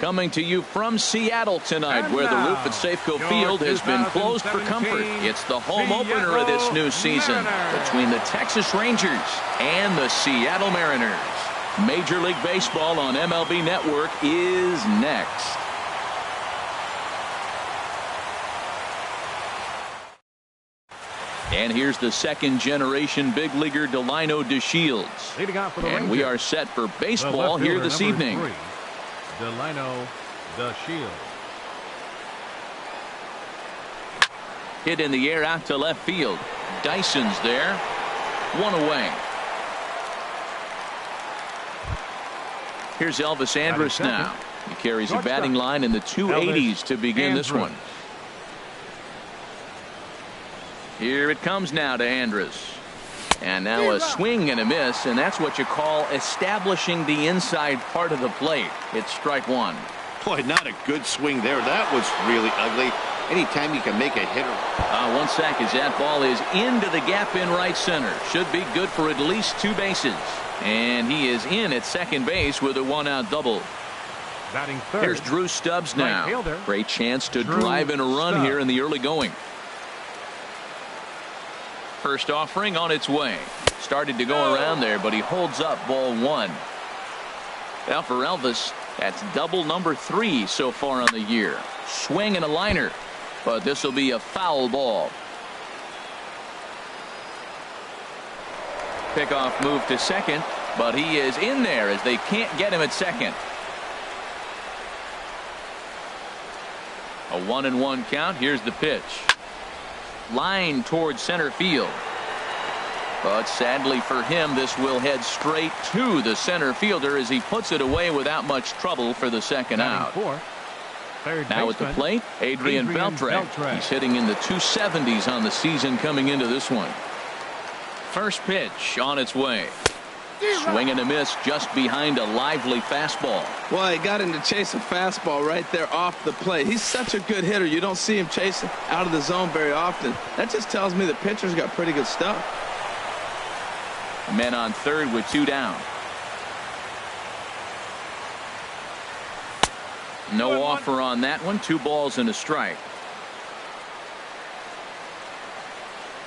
Coming to you from Seattle tonight, where the roof at Safeco Field has been closed for comfort. It's the home opener of this new season between the Texas Rangers and the Seattle Mariners. Major League Baseball on MLB Network is next. And here's the second-generation big leaguer Delino DeShields. And we are set for baseball here this evening. Delino DeShields. Hit in the air out to left field. Dyson's there. One away. Here's Elvis Andrus now. He carries a batting line in the 280s to begin this one. Here it comes now to Andrus. And now a swing and a miss, and that's what you call establishing the inside part of the plate. It's strike one. Boy, not a good swing there. That was really ugly. Anytime you can make a hitter. 1 sack as that ball is into the gap in right center. Should be good for at least 2 bases. And he is in at second base with a 1-out double. Batting third. Here's Drew Stubbs now. Great chance to drive in a run here in the early going. First offering on its way. Started to go around there, but he holds up ball 1. Now for Elvis, that's double number 3 so far on the year. Swing and a liner, but this will be a foul ball. Pickoff move to second, but he is in there as they can't get him at second. A 1-1 count. Here's the pitch. Line towards center field. But sadly for him, this will head straight to the center fielder as he puts it away without much trouble for the second out. Now at the plate, Adrian Beltre. He's hitting in the 270s on the season coming into this one. First pitch on its way. Swing and a miss just behind a lively fastball. Well, he got him to chase a fastball right there off the plate. He's such a good hitter. You don't see him chasing out of the zone very often. That just tells me the pitcher's got pretty good stuff. Men on third with 2 down. No offer on that one. 2 balls and a strike.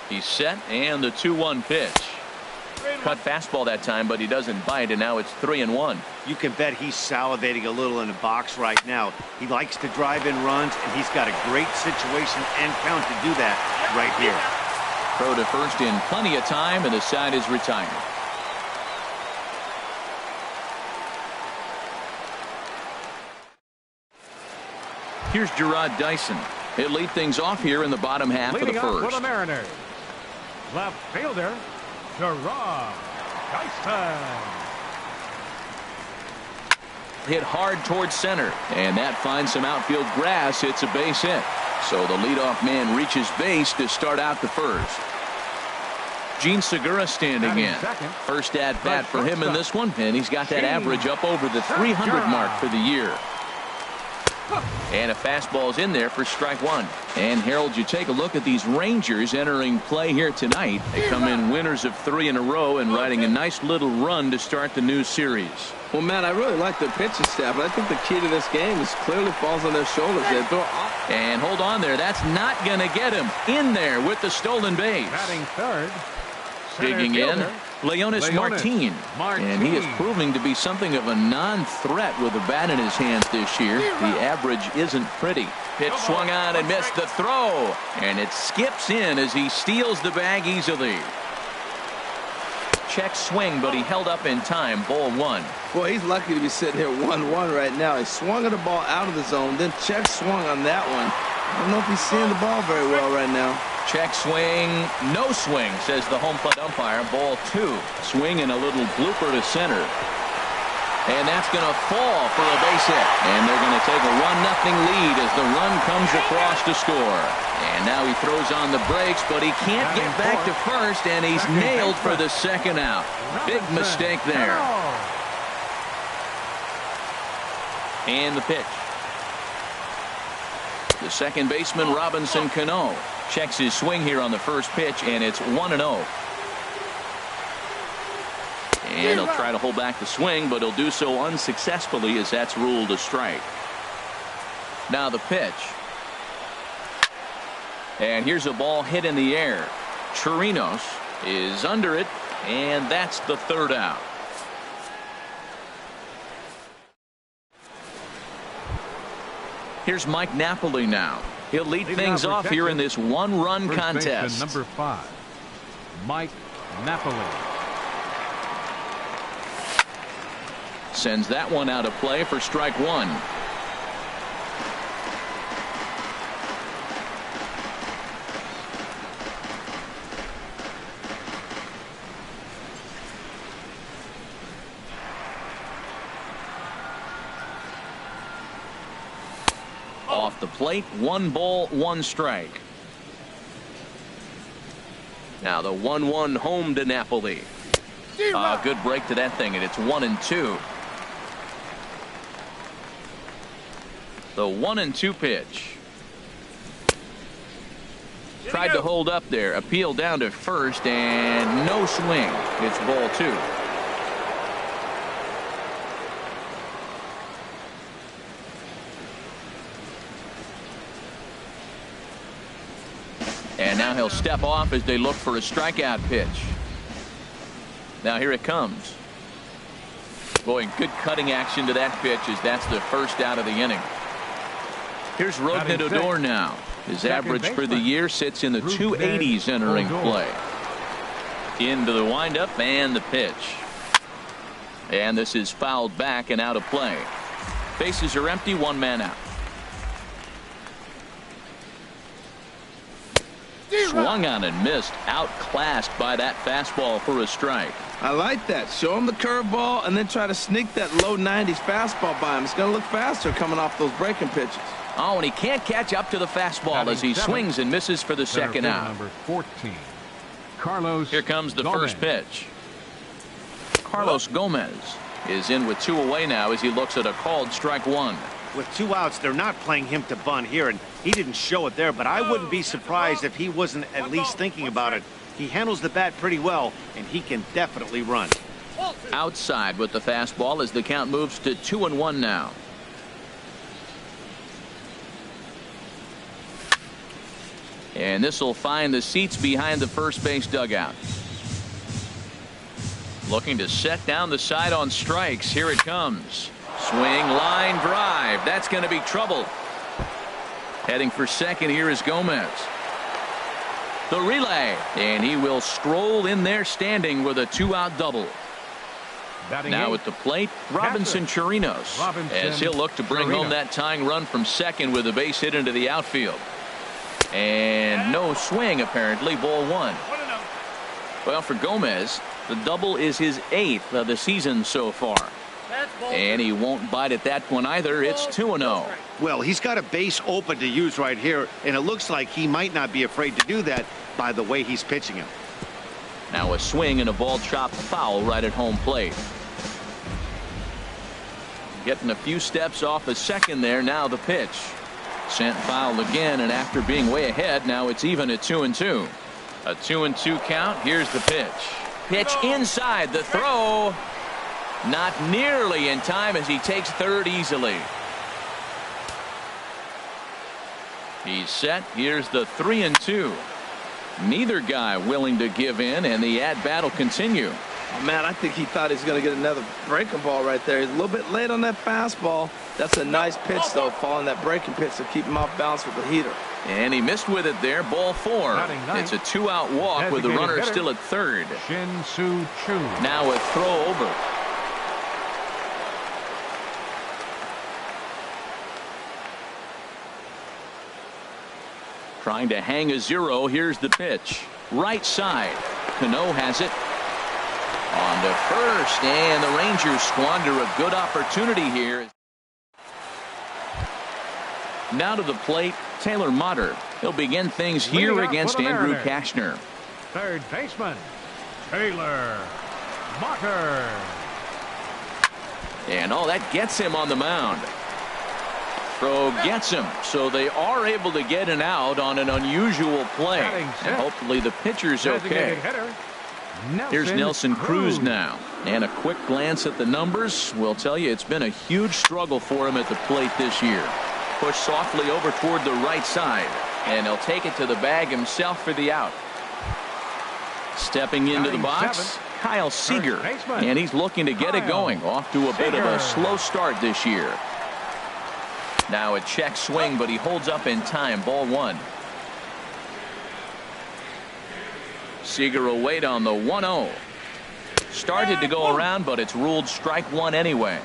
He's set, and the 2-1 pitch. Cut fastball that time, but he doesn't bite, and now it's 3-1. You can bet he's salivating a little in the box right now. He likes to drive in runs, and he's got a great situation and count to do that right here. Throw to first in plenty of time, and the side is retired. Here's Gerard Dyson. He'll lead things off here in the bottom half of the first. For the Mariners, left fielder Gerard Dyson. Hit hard towards center, and that finds some outfield grass. It's a base hit. So the leadoff man reaches base to start out the first. Gene Segura standing in. First at bat for him in this one, and he's got that average up over the 300 mark for the year. And a fastball's in there for strike one. And Harold, you take a look at these Rangers entering play here tonight. They come in winners of 3 in a row and riding a nice little run to start the new series. Well, man, I really like their pitching staff, but I think the key to this game is clearly falls on their shoulders. They throw off. And hold on there. That's not going to get him in there with the stolen base. Batting third. Digging in, Leonis Martin. And he is proving to be something of a non-threat with a bat in his hands this year. The average isn't pretty. Pitch swung on and missed the throw. And it skips in as he steals the bag easily. Check swing, but he held up in time. Ball 1. Boy, he's lucky to be sitting here 1-1 right now. He swung at the ball out of the zone, then check swung on that one. I don't know if he's seeing the ball very well right now. Check swing, no swing, says the home plate umpire. Ball 2. Swing and a little blooper to center. And that's going to fall for a base hit. And they're going to take a 1-0 lead as the run comes across to score. And now he throws on the brakes, but he can't get back to first, and he's nailed for the second out. Big mistake there. And the pitch. The second baseman, Robinson Cano, checks his swing here on the first pitch, and it's 1-0. And he'll try to hold back the swing, but he'll do so unsuccessfully as that's ruled a strike. Now the pitch. And here's a ball hit in the air. Chirinos is under it, and that's the third out. Here's Mike Napoli now. He'll lead things off here in this one-run contest. Number 5, Mike Napoli. Sends that one out of play for strike one. Off the plate, 1 ball, 1 strike. Now the 1-1 home to Napoli. Good break to that thing, and it's 1-2. The 1-2 pitch. Tried to hold up there. Appeal down to first, and no swing. It's ball 2. And now he'll step off as they look for a strikeout pitch. Now here it comes. Boy, good cutting action to that pitch as that's the first out of the inning. Here's Rodney Odor now. His average for the year sits in the 280s entering play. Into the windup and the pitch. And this is fouled back and out of play. Bases are empty, 1 man out. Swung on and missed. Outclassed by that fastball for a strike. I like that. Show him the curveball and then try to sneak that low 90s fastball by him. It's going to look faster coming off those breaking pitches. Oh, and he can't catch up to the fastball as he swings and misses for the second out. Number 14, Carlos. Here comes the Gomez. first pitch. Carlos Gomez is in with 2 away now as he looks at a called strike 1. With 2 outs, they're not playing him to bunt here, and he didn't show it there, but I wouldn't be surprised if he wasn't at least thinking about it. He handles the bat pretty well, and he can definitely run. Outside with the fastball as the count moves to 2-1 now. And this will find the seats behind the first base dugout. Looking to set down the side on strikes. Here it comes. Swing, line drive. That's going to be trouble. Heading for second here is Gomez. The relay, and he will stroll in there standing with a 2-out double. Now at the plate, Robinson Chirinos, as he'll look to bring home that tying run from second with a base hit into the outfield. And no swing, apparently, ball 1. Well, for Gomez, the double is his 8th of the season so far. And he won't bite at that one either. It's 2-0. Well, he's got a base open to use right here, and it looks like he might not be afraid to do that by the way he's pitching him. Now a swing and a ball chopped foul right at home plate. Getting a few steps off a second there. Now the pitch. Sent foul again, and after being way ahead, now it's even at 2-2. A 2-2 count. Here's the pitch. Pitch inside. The throw. Not nearly in time as he takes third easily. He's set. Here's the 3-2. Neither guy willing to give in, and the at-bat will continue. Oh, man, I think he thought he was going to get another breaking ball right there. He's a little bit late on that fastball. That's a nice pitch, though, following that breaking pitch to keep him off balance with the heater. And he missed with it there. Ball 4. It's a 2-out walk with the runner still at third. Shin-Soo Choo. Now a throw over. Trying to hang a 0. Here's the pitch. Right side. Cano has it. On to first, and the Rangers squander a good opportunity here. Now to the plate, Taylor Motter. He'll begin things here against Andrew Kashner. Third baseman, Taylor Motter. And all that gets him on the mound. Throw gets him, so they are able to get an out on an unusual play. And hopefully the pitcher's okay. Here's Nelson Cruz now. And a quick glance at the numbers will tell you it's been a huge struggle for him at the plate this year. Pushed softly over toward the right side. And he'll take it to the bag himself for the out. Stepping into the box, Kyle Seager. And he's looking to get it going. Off to a bit of a slow start this year. Now a check swing, but he holds up in time. Ball 1. Seager will wait on the 1-0. Started to go around, but it's ruled strike 1 anyway.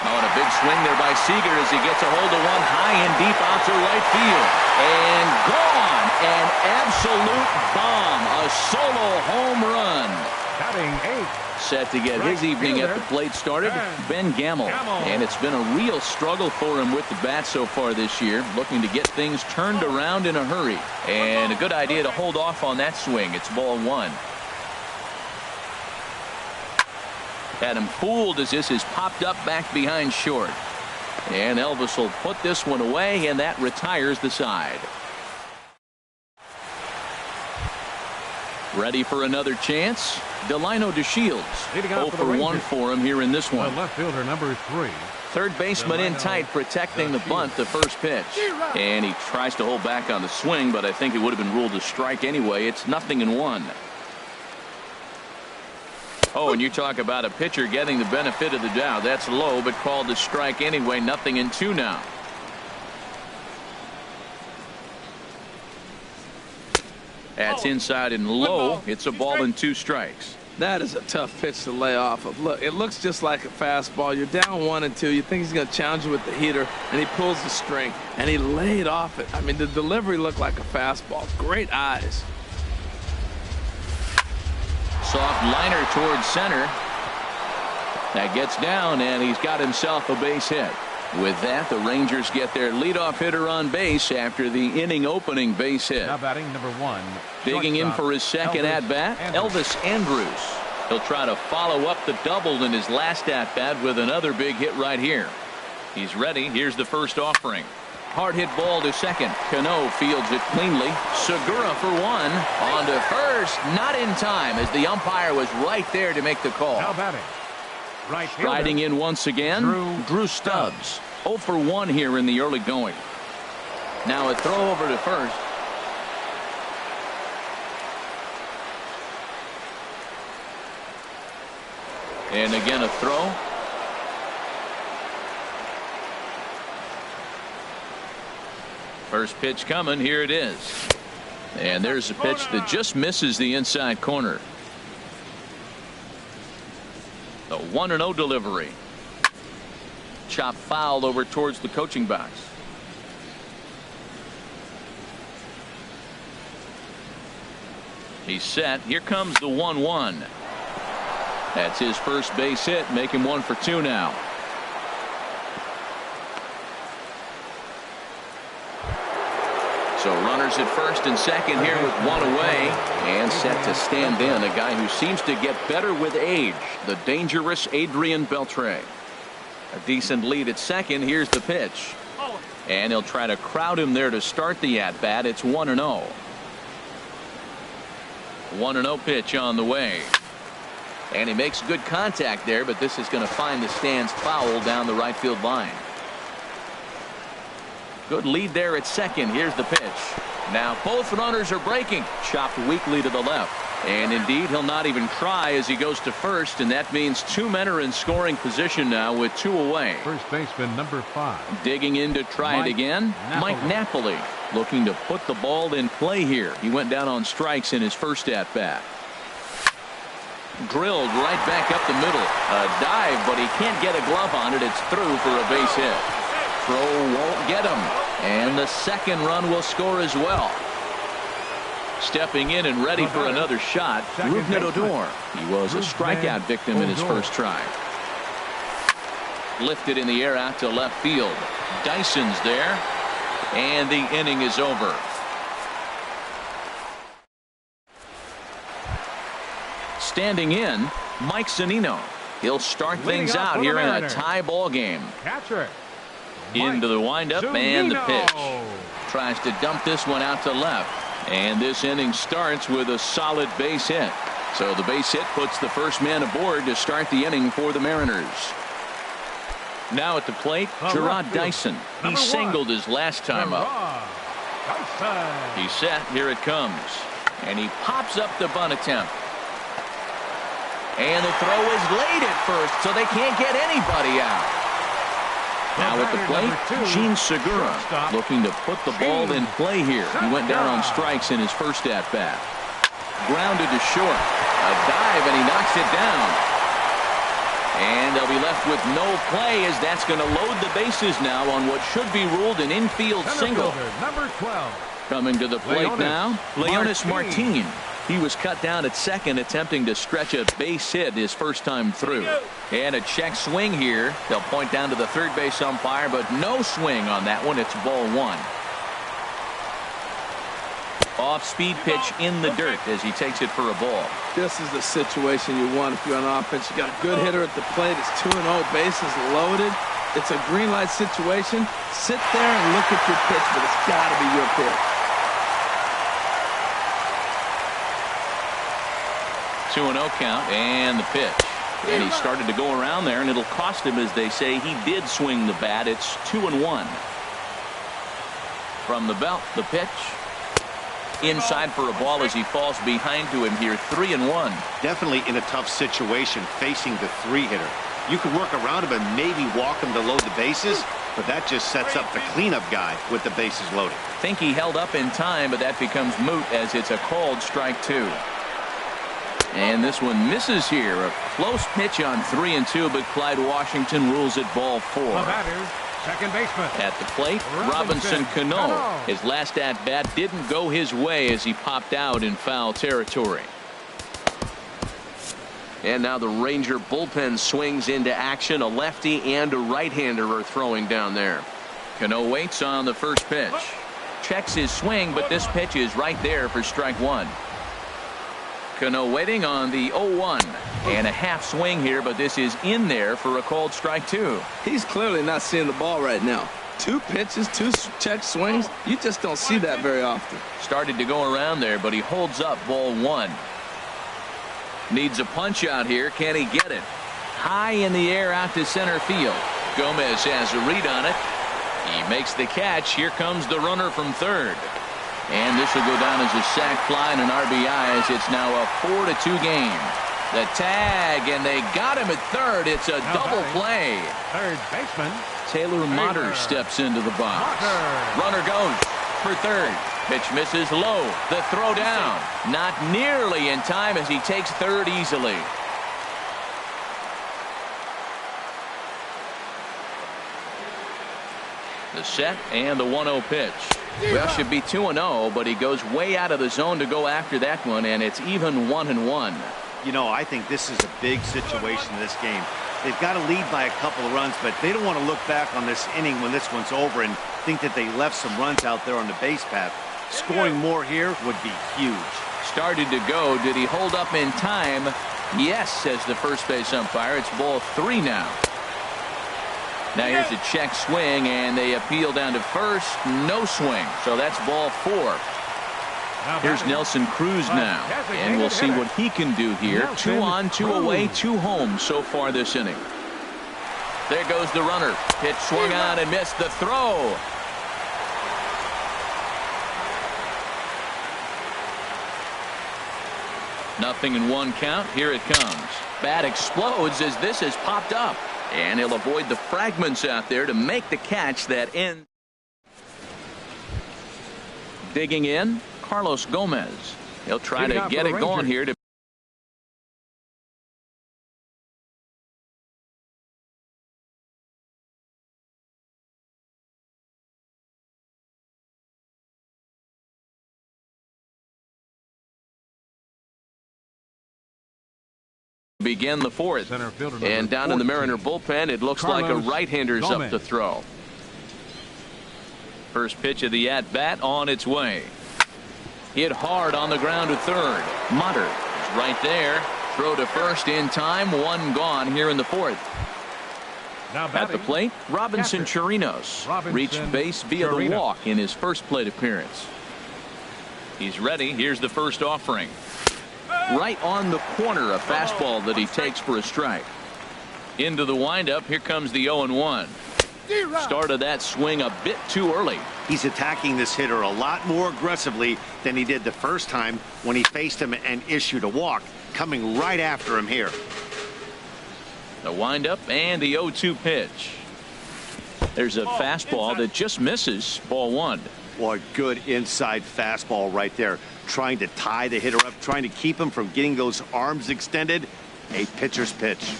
Oh, and a big swing there by Seager as he gets a hold of one high and deep out to right field. And gone. An absolute bomb. A solo home run. Batting 8. Set to get his evening at the plate started, Ben Gamel. And it's been a real struggle for him with the bat so far this year, looking to get things turned around in a hurry. And a good idea to hold off on that swing. It's ball 1. Had him fooled as this is popped up back behind short. And Elvis will put this one away, and that retires the side. Ready for another chance? Delino DeShields. 0 for 1 for him here in this one. The left fielder, number 3. Third baseman in tight, protecting the bunt, the first pitch. And he tries to hold back on the swing, but I think it would have been ruled a strike anyway. It's 0-1. Oh, and you talk about a pitcher getting the benefit of the doubt. That's low, but called a strike anyway. 0-2 now. That's inside and low. It's a ball and 2 strikes. That is a tough pitch to lay off of. Look, it looks just like a fastball. You're down 1 and 2. You think he's going to challenge you with the heater, and he pulls the string, and he laid off it. I mean, the delivery looked like a fastball. Great eyes. Soft liner towards center. That gets down, and he's got himself a base hit. With that, the Rangers get their leadoff hitter on base after the inning opening base hit. Now batting number 1. Digging in for his second at-bat, Elvis Andrus. He'll try to follow up the double in his last at-bat with another big hit right here. He's ready. Here's the first offering. Hard hit ball to second. Cano fields it cleanly. Segura for 1. On to first. Not in time as the umpire was right there to make the call. Now batting. Right Striding in once again, Drew Stubbs. 0 for 1 here in the early going. Now a throw over to first. And again a throw. First pitch coming. Here it is. And there's a pitch that just misses the inside corner. The 1-0 delivery. Chop foul over towards the coaching box. He's set. Here comes the 1-1. That's his first base hit. Make him 1 for 2 now. So runners at first and second here with 1 away, and set to stand in a guy who seems to get better with age, the dangerous Adrian Beltre. A decent lead at second. Here's the pitch, and he'll try to crowd him there to start the at bat. It's 1-0. 1-0 pitch on the way, and he makes good contact there, but this is going to find the stands foul down the right field line. Good lead there at second. Here's the pitch. Now both runners are breaking. Chopped weakly to the left. And indeed, he'll not even try as he goes to first, and that means 2 men are in scoring position now with 2 away. First baseman number 5. Digging in to try it again. Mike Napoli looking to put the ball in play here. He went down on strikes in his first at bat. Drilled right back up the middle. A dive, but he can't get a glove on it. It's through for a base hit. Throw won't get him, and the second run will score as well. Stepping in and ready for another shot, Rougned Odor. He was a strikeout victim in his first try. Lifted in the air out to left field. Dyson's there, and the inning is over. Standing in, Mike Zunino. He'll start things out here in a tie ball game. Catcher. Into the windup and the pitch. Tries to dump this one out to left. And this inning starts with a solid base hit. So the base hit puts the first man aboard to start the inning for the Mariners. Now at the plate, Gerard Dyson. He singled his last time up. He's set. Here it comes. And he pops up the bunt attempt. And the throw is late at first, so they can't get anybody out. Now at the plate, Gene Segura looking to put the ball in play here. He went down on strikes in his first at-bat. Grounded to short. A dive, and he knocks it down. And they'll be left with no play, as that's going to load the bases now on what should be ruled an infield single. Number 12. Coming to the plate now, Leonis Martin. He was cut down at second, attempting to stretch a base hit his first time through. And a check swing here. They'll point down to the third base umpire, but no swing on that one. It's ball one. Off-speed pitch in the dirt as he takes it for a ball. This is the situation you want if you're on offense. You got a good hitter at the plate. It's 2-0, bases loaded. It's a green light situation. Sit there and look at your pitch, but it's got to be your pitch. 2-0 count and the pitch. And he started to go around there, and it'll cost him, as they say. He did swing the bat. It's 2-1. From the belt, the pitch. Inside for a ball as he falls behind to him here. 3-1. Definitely in a tough situation facing the three-hitter. You could work around him and maybe walk him to load the bases, but that just sets up the cleanup guy with the bases loaded. Think he held up in time, but that becomes moot as it's a called strike two. And this one misses here. A close pitch on 3-2, but Clyde Washington rules it ball four. The batter, second baseman. At the plate, Robinson Cano. His last at-bat didn't go his way as he popped out in foul territory. And now the Ranger bullpen swings into action. A lefty and a right-hander are throwing down there. Cano waits on the first pitch. Checks his swing, but this pitch is right there for strike one. Cano waiting on the 0-1. And a half swing here, but this is in there for a called strike two. He's clearly not seeing the ball right now. Two pitches, two check swings. You just don't see that very often. Started to go around there, but he holds up ball one. Needs a punch out here. Can he get it? High in the air out to center field. Gomez has a read on it. He makes the catch. Here comes the runner from third. And this will go down as a sac fly and an RBI, as it's now a 4-2 game. The tag, and they got him at third. It's a double play. Third baseman. Taylor Motter steps into the box. Runner goes for third. Pitch misses low. The throw down. Not nearly in time as he takes third easily. The set and the 1-0 pitch. Well, should be 2-0, but he goes way out of the zone to go after that one, and it's even 1-1. You know, I think this is a big situation in this game. They've got to lead by a couple of runs, but they don't want to look back on this inning when this one's over and think that they left some runs out there on the base path. Scoring more here would be huge. Started to go. Did he hold up in time? Yes, says the first base umpire. It's ball three now. Now here's a check swing, and they appeal down to first. No swing. So that's ball four. Here's Nelson Cruz now, and we'll see what he can do here. 2 on, 2 away, 2 home so far this inning. There goes the runner. Pitch swung on and missed. The throw. Nothing in 1 count. Here it comes. Bat explodes as this has popped up. And he'll avoid the fragments out there to make the catch that ends. Digging in, Carlos Gomez. He'll try to get it going here to begin the fourth. And down in the Mariner bullpen, it looks like a right-hander's up to throw. First pitch of the at-bat on its way. Hit hard on the ground to third. Motter is right there. Throw to first in time. 1 gone here in the fourth. At the plate, Robinson Chirinos reached base via the walk in his first plate appearance. He's ready. Here's the first offering. Right on the corner, a fastball that he takes for a strike. Into the windup, here comes the 0-1. Started that swing a bit too early. He's attacking this hitter a lot more aggressively than he did the first time when he faced him and issued a walk. Coming right after him here. The windup and the 0-2 pitch. There's a fastball that just misses. Ball 1. Boy, good inside fastball right there. Trying to tie the hitter up, trying to keep him from getting those arms extended. A pitcher's pitch.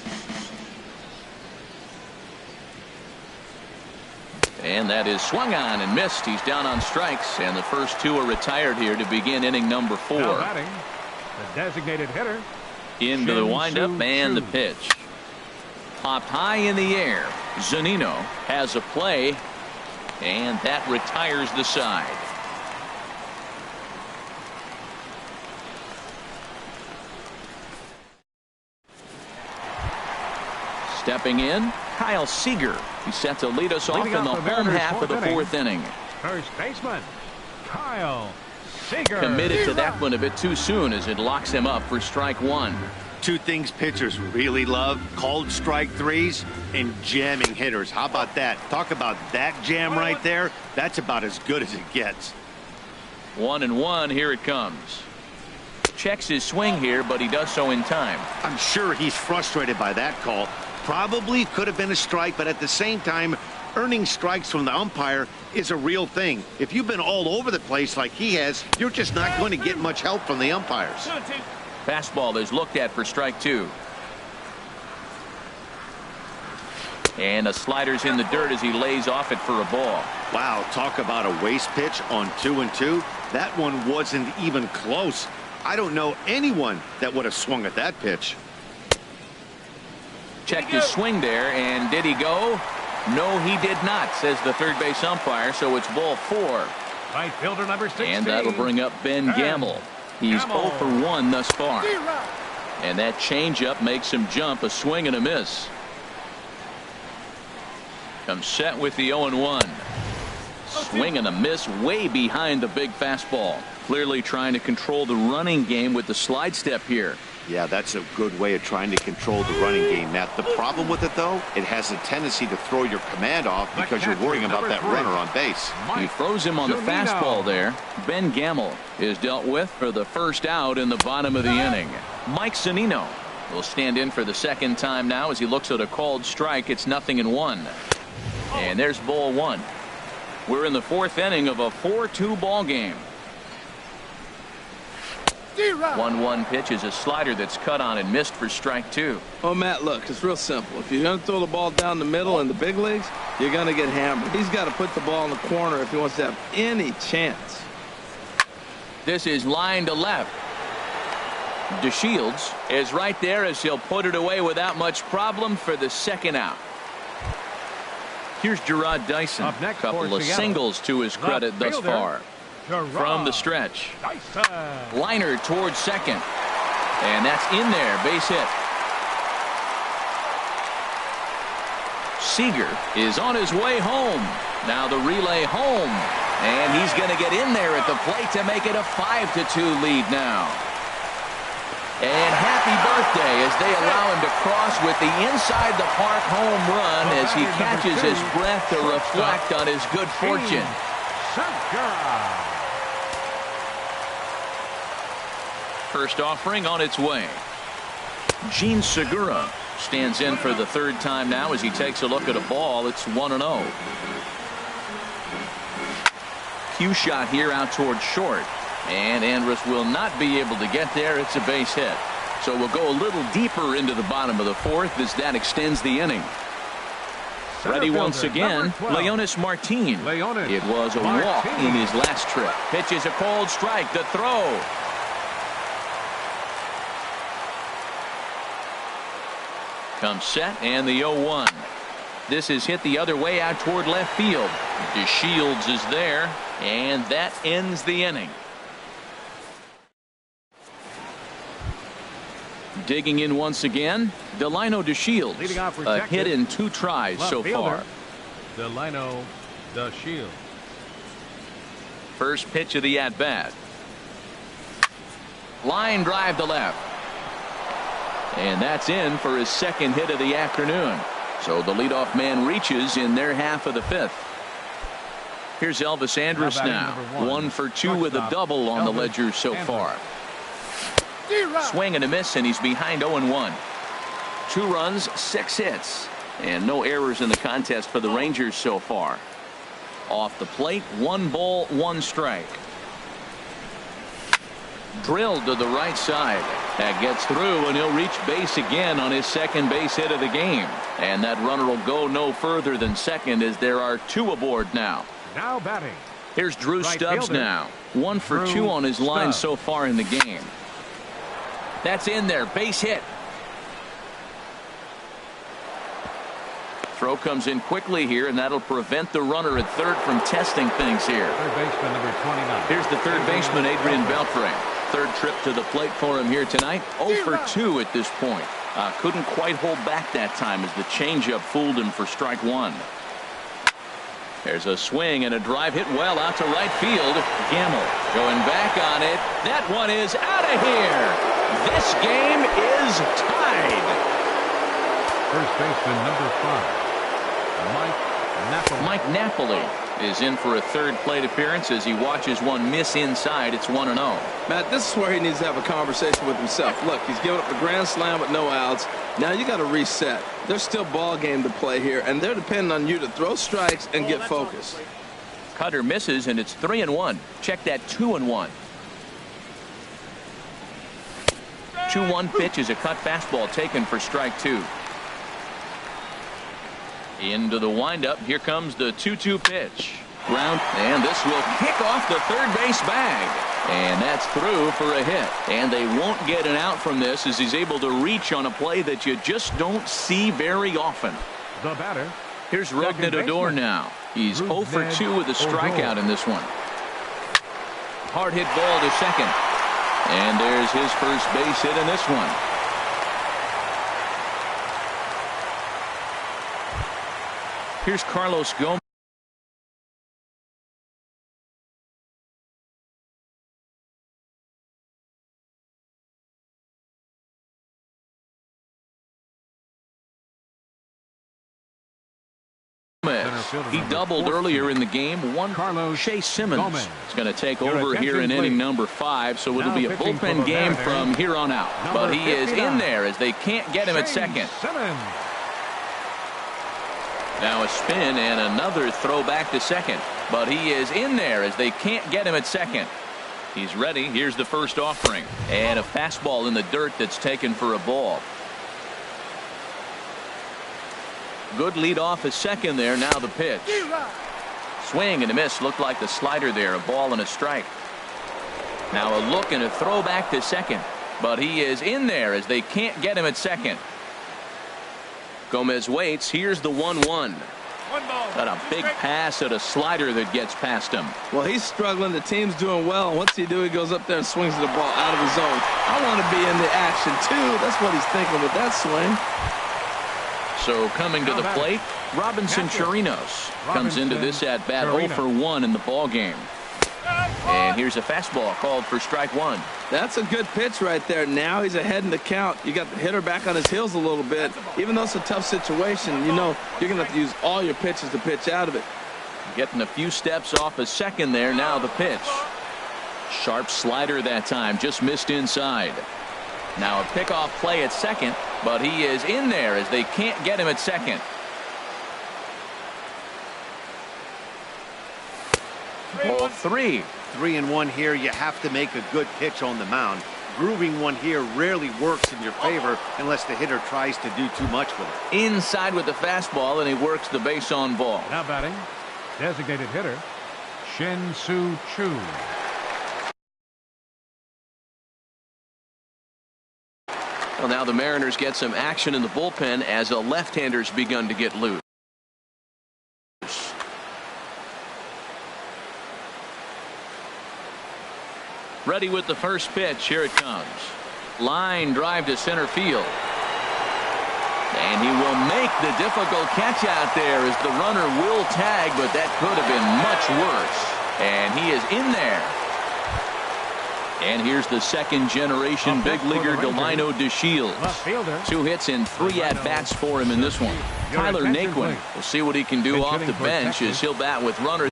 And that is swung on and missed. He's down on strikes, and the first 2 are retired here to begin inning number 4. Now batting, the designated hitter. Into the windup and the pitch. Popped high in the air. Zunino has a play, and that retires the side. Stepping in, Kyle Seager. He's set to lead us off in the home half of the 4th inning. First baseman, Kyle Seager. Committed to that one a bit too soon as it locks him up for strike 1. 2 things pitchers really love: called strike threes and jamming hitters. How about that? Talk about that jam right there. That's about as good as it gets. 1-1. Here it comes. Checks his swing here, but he does so in time. I'm sure he's frustrated by that call. Probably could have been a strike, but at the same time, earning strikes from the umpire is a real thing. If you've been all over the place like he has, you're just not going to get much help from the umpires. Fastball is looked at for strike 2. And a slider's in the dirt as he lays off it for a ball. Wow, talk about a waste pitch on 2-2. That one wasn't even close. I don't know anyone that would have swung at that pitch. Checked his swing there, and did he go? No, he did not, says the third base umpire, so it's ball 4. Right fielder number 16. And that'll bring up Ben Gamble. He's 0 for 1 thus far. And that changeup makes him jump, a swing and a miss. Comes set with the 0-1. Swing and a miss way behind the big fastball. Clearly trying to control the running game with the slide step here. Yeah, that's a good way of trying to control the running game. Now, the problem with it, though, it has a tendency to throw your command off because you're worrying about that runner on base. He throws him on the fastball there. Ben Gamble is dealt with for the first out in the bottom of the inning. Mike Zunino will stand in for the second time now as he looks at a called strike. It's 0-1. And there's ball 1. We're in the 4th inning of a 4-2 ball game. 1-1 pitch is a slider that's cut on and missed for strike 2. Oh, Matt, look, it's real simple. If you're going to throw the ball down the middle in the big leagues, you're going to get hammered. He's got to put the ball in the corner if he wants to have any chance. This is line to left. DeShields is right there as he'll put it away without much problem for the second out. Here's Gerard Dyson. Up next Couple for of Seattle, singles to his credit thus fielder, far. From the stretch. Dyson. Liner towards second. And that's in there. Base hit. Seager is on his way home. Now the relay home. And he's going to get in there at the plate to make it a 5-2 lead now. And happy birthday as they allow him to cross with the inside the park home run as he catches his breath to reflect on his good fortune. First offering on its way. Gene Segura stands in for the third time now as he takes a look at a ball. It's 1-0. Cue shot here out towards short. And Andrus will not be able to get there. It's a base hit. So we'll go a little deeper into the bottom of the 4th as that extends the inning. Ready once again, Leonis Martin. It was a walk in his last trip. Pitches a cold strike. The throw. Comes set and the 0-1. This is hit the other way out toward left field. DeShields is there, and that ends the inning. Digging in once again, Delino DeShields. A hit in 2 tries so far. Delino DeShields. First pitch of the at-bat. Line drive to left. And that's in for his second hit of the afternoon. So the leadoff man reaches in their half of the fifth. Here's Elvis Andrus now. 1 for 2 with a double on the ledger so far. Swing and a miss, and he's behind 0-1. 2 runs, 6 hits, and no errors in the contest for the Rangers so far. Off the plate, 1 ball, 1 strike. Drilled to the right side. That gets through, and he'll reach base again on his second base hit of the game. And that runner will go no further than second as there are 2 aboard now. Now batting. Here's Drew Right Stubbs fielder. now. 1 for 2 on his line so far in the game. That's in there. Base hit. Throw comes in quickly here, and that'll prevent the runner at third from testing things here. Third baseman number 29. Here's the third baseman, Adrian Beltre. Third trip to the plate for him here tonight. 0 for 2 at this point. Couldn't quite hold back that time as the changeup fooled him for strike 1. There's a swing and a drive hit well out to right field. Gamble going back on it. That one is out of here. This game is tied. First baseman number 5. Mike Napoli is in for a third plate appearance as he watches one miss inside. It's 1-0. Matt, this is where he needs to have a conversation with himself. Look, he's given up a grand slam with no outs. Now you got to reset. There's still ball game to play here, and they're depending on you to throw strikes and get focused. Cutter misses, and it's 3-1. Check that 2-1. 2-1 pitch is a cut fastball taken for strike 2. Into the windup. Here comes the 2-2 pitch. Ground, and this will kick off the third base bag. And that's through for a hit. And they won't get an out from this as he's able to reach on a play that you just don't see very often. The batter. Here's Rougned Odor now. He's 0 for 2 with a strikeout in this one. Hard hit ball to second. And there's his first base hit in this one. Here's Carlos Gomez. He doubled earlier in the game. Carlos Chase Simmons Gomez. is going to take Your over here in attention, inning please. number 5, so it'll Now be a pitching for bullpen the game Mariners, from here on out. But number he is 59. in there as they can't get him at Chase second. Simmons. Now a spin and another throw back to second. But he is in there as they can't get him at second. He's ready. Here's the first offering. And a fastball in the dirt that's taken for a ball. Good lead off at second there. Now the pitch. Swing and a miss. Looked like the slider there. A ball and a strike. Now a look and a throw back to second. But he is in there as they can't get him at second. Gomez waits. Here's the 1-1. Got a big pass at a slider that gets past him. Well, he's struggling. The team's doing well. And what's he do? He goes up there and swings the ball out of his zone. I want to be in the action, too. That's what he's thinking with that swing. So coming to the plate, Robinson Chirinos comes into this at bat 0 for 1 in the ball game. And here's a fastball called for strike 1. That's a good pitch right there. Now he's ahead in the count. You got the hitter back on his heels a little bit. Even though it's a tough situation, you know you're going to have to use all your pitches to pitch out of it. Getting a few steps off a second there. Now the pitch. Sharp slider that time. Just missed inside. Now a pickoff play at second, but he is in there as they can't get him at second. Ball 3. 3-1 here. You have to make a good pitch on the mound. Grooving one here rarely works in your favor unless the hitter tries to do too much with it. Inside with the fastball, and he works the base on ball. Now batting, designated hitter, Shin-Soo Choo. Well, now the Mariners get some action in the bullpen as a left-hander's begun to get loose. Ready with the first pitch. Here it comes. Line drive to center field. And he will make the difficult catch out there as the runner will tag, but that could have been much worse. And he is in there. And here's the second-generation big leaguer Delino DeShields. Left fielder. 2 hits and 3 at-bats for him in this one. Tyler Naquin will see what he can do off the bench as he'll bat with runners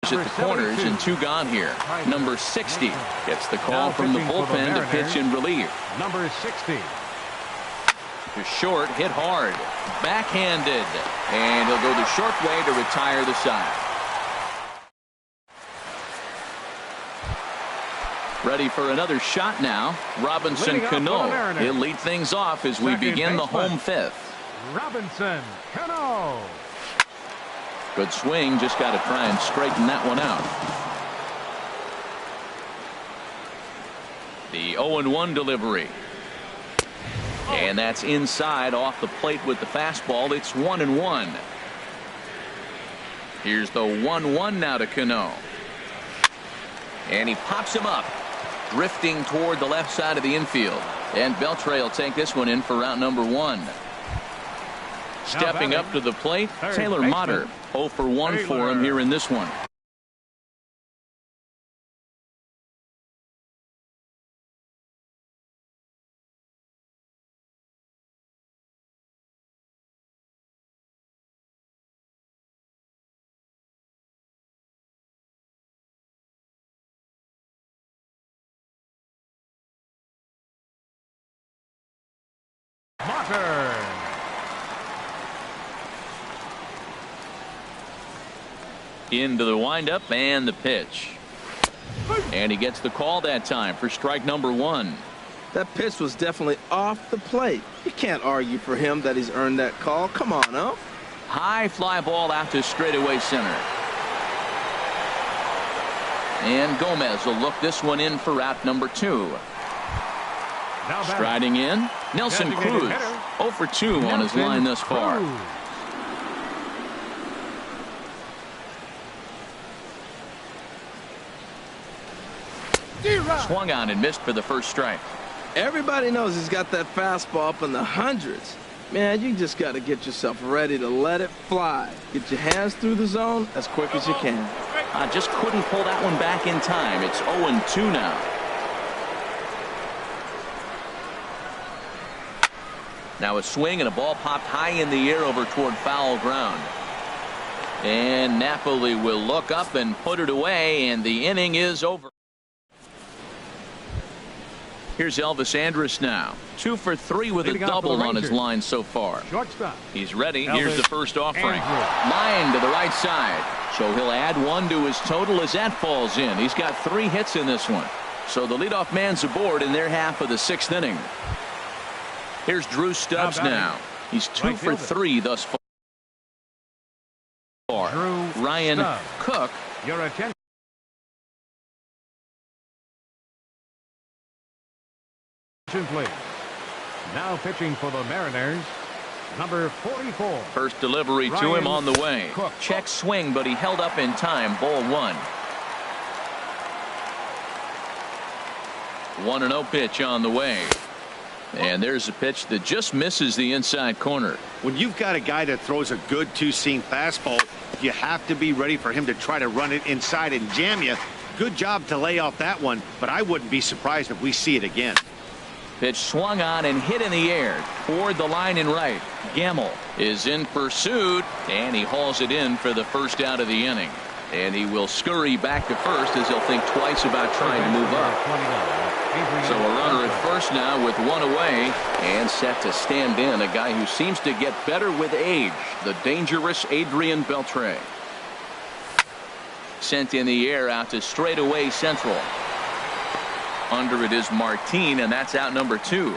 at the corners and 2 gone here. Number 60 gets the call from the bullpen to pitch in relief. Number 60. To short, hit hard, backhanded, and he'll go the short way to retire the side. Ready for another shot now. Robinson Cano. He'll lead things off as we begin the home 5th. Robinson Cano. Good swing, just got to try and straighten that one out. The 0-1 delivery. And that's inside off the plate with the fastball. It's 1-1. Here's the 1-1 now to Cano. And he pops him up, drifting toward the left side of the infield. And Beltre will take this one in for route number 1. Stepping up to the plate, Taylor Motter. 0 for 1 for him here in this one. Motter. Into the windup and the pitch. And he gets the call that time for strike number 1. That pitch was definitely off the plate. You can't argue for him that he's earned that call. Come on, huh? High fly ball out to straightaway center. And Gomez will look this one in for route number 2. Striding in, Nelson Cruz. 0 for 2 on his line thus far. Swung on and missed for the first strike. Everybody knows he's got that fastball up in the hundreds. Man, you just got to get yourself ready to let it fly. Get your hands through the zone as quick as you can. I just couldn't pull that one back in time. It's 0-2 now. Now a swing and a ball popped high in the air over toward foul ground. And Napoli will look up and put it away, and the inning is over. Here's Elvis Andrus now. 2 for 3 with a double on his line so far. He's ready. Here's the first offering. Line to the right side. So he'll add 1 to his total as that falls in. He's got 3 hits in this one. So the leadoff man's aboard in their half of the 6th inning. Here's Drew Stubbs now. He's 2 for 3 thus far. Ryan Cook. Your attention. Please. Now pitching for the Mariners, number 44. First delivery to him on the way. Check swing, but he held up in time. Ball 1. 1-0 pitch on the way. And there's a pitch that just misses the inside corner. When you've got a guy that throws a good 2-seam fastball, you have to be ready for him to try to run it inside and jam you. Good job to lay off that one, but I wouldn't be surprised if we see it again. Pitch swung on and hit in the air toward the line and right. Gamble is in pursuit, and he hauls it in for the first out of the inning. And he will scurry back to first as he'll think twice about trying to move up. So a runner at first now with 1 away and set to stand in a guy who seems to get better with age, the dangerous Adrian Beltre. Sent in the air out to straightaway central. Under it is Martin, and that's out number 2.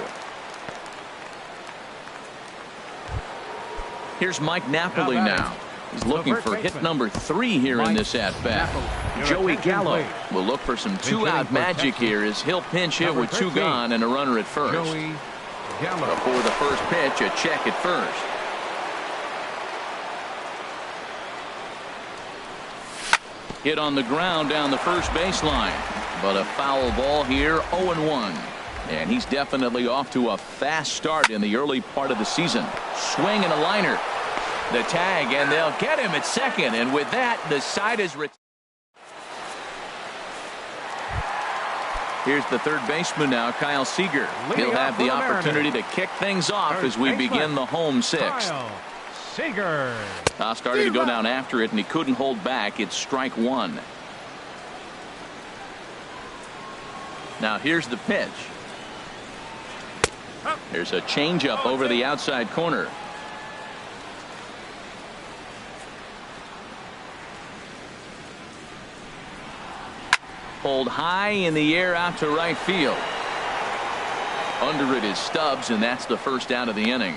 Here's Mike Napoli now. He's looking for hit number 3 here in this at-bat. Joey Gallo will look for some 2-out magic here as he'll pinch hit with 2 gone and a runner at first. Before the first pitch, a check at first. Hit on the ground down the first baseline. But a foul ball here, 0-1. And he's definitely off to a fast start in the early part of the season. Swing and a liner. The tag, and they'll get him at second. And with that, the side is retired. Here's the third baseman now, Kyle Seager. He'll have the opportunity to kick things off as we begin the home sixth. Seager Started to go down after it, and he couldn't hold back. It's strike one. Now here's the pitch. There's a changeup over the outside corner. Pulled high in the air out to right field. Under it is Stubbs, and that's the first out of the inning.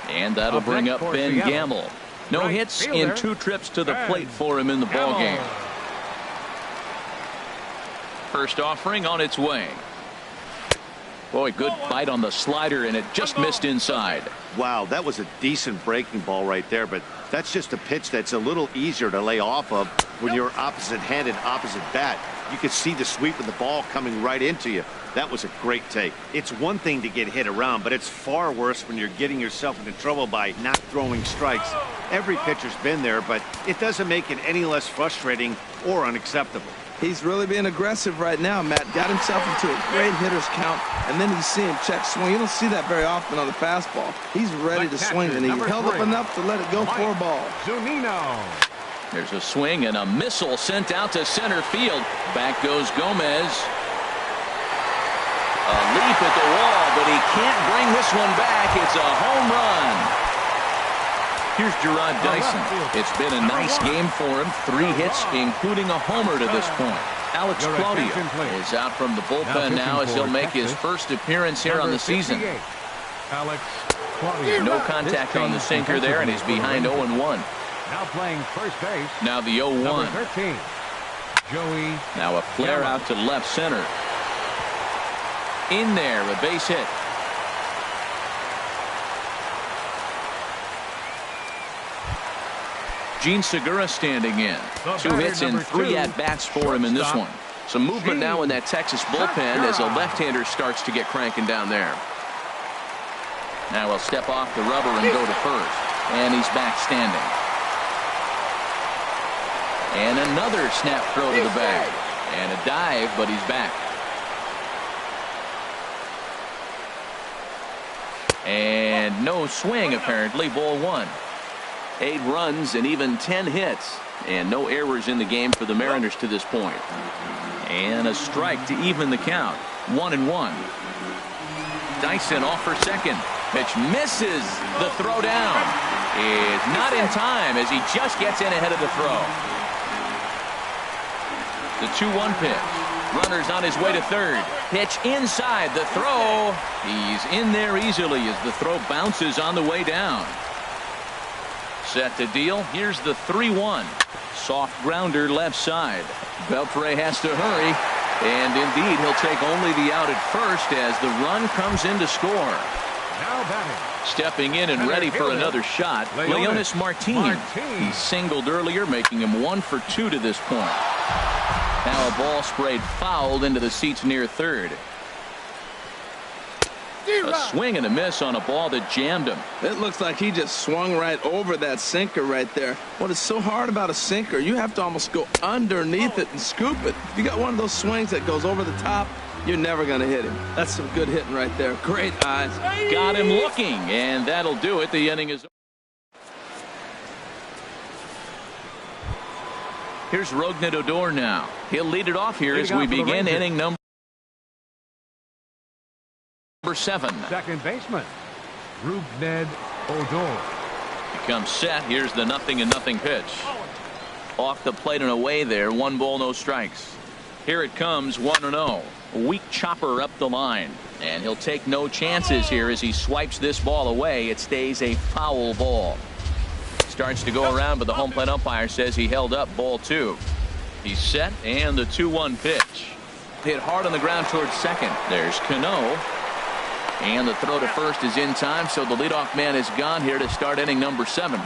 And that'll bring up Ben Gamble. No hits in 2 trips to the plate for him in the ballgame. First offering on its way. Boy, good bite on the slider, and it just missed inside. Wow, that was a decent breaking ball right there, but that's just a pitch that's a little easier to lay off of when you're opposite-handed, opposite bat. You could see the sweep of the ball coming right into you. That was a great take. It's one thing to get hit around, but it's far worse when you're getting yourself into trouble by not throwing strikes. Every pitcher's been there, but it doesn't make it any less frustrating or unacceptable. He's really being aggressive right now, Matt. Got himself into a great hitter's count, and then you see him check swing. You don't see that very often on the fastball. He's ready to swing, and he held up enough to let it go for a ball. Zunino. There's a swing and a missile sent out to center field. Back goes Gomez. A leap at the wall, but he can't bring this one back. It's a home run. Here's Gerard Dyson. It's been a nice game for him. 3 hits, including a homer to this point. Alex Claudio is out from the bullpen now as he'll make his first appearance here on the season. Alex Claudio. No contact on the sinker there, and he's behind 0-1. Now playing first base. Now the 0-1. 13. Joey. Now a flare out to left center. In there, a base hit. Gene Segura standing in. 2 hits and 3 at-bats for him in this one. Some movement now in that Texas bullpen as a left-hander starts to get cranking down there. Now he'll step off the rubber and go to first. And he's back standing. And another snap throw to the bag. And a dive, but he's back. And no swing, apparently. Ball 1. 8 runs and even 10 hits. And no errors in the game for the Mariners to this point. And a strike to even the count. 1-1. Dyson off for second. Pitch misses. The throw down is not in time as he just gets in ahead of the throw. The 2-1 pitch. Runners on his way to third. Pitch inside. The throw. He's in there easily as the throw bounces on the way down. Set to deal. Here's the 3-1. Soft grounder left side. Beltre has to hurry. And indeed, he'll take only the out at first as the run comes in to score. Now batting. Stepping in and ready for another shot, Leonis Martin. He singled earlier, making him 1 for 2 to this point. Now a ball sprayed fouled into the seats near third. A swing and a miss on a ball that jammed him. It looks like he just swung right over that sinker right there. What is so hard about a sinker, you have to almost go underneath it and scoop it. If you got one of those swings that goes over the top, you're never going to hit him. That's some good hitting right there. Great eyes. Got him looking, and that'll do it. The inning is over. Here's Rougned Odor now. He'll lead it off here as we begin inning number 7. Second baseman, Rougned Odor. He comes set. Here's the 0-0 pitch. Off the plate and away there. 1 ball, no strikes. Here it comes, 1-0. A weak chopper up the line. And he'll take no chances here as he swipes this ball away. It stays a foul ball. Starts to go around, but the home plate umpire says he held up. Ball 2. He's set, and the 2-1 pitch. Hit hard on the ground towards second. There's Cano. And the throw to first is in time, so the leadoff man is gone here to start inning number 7.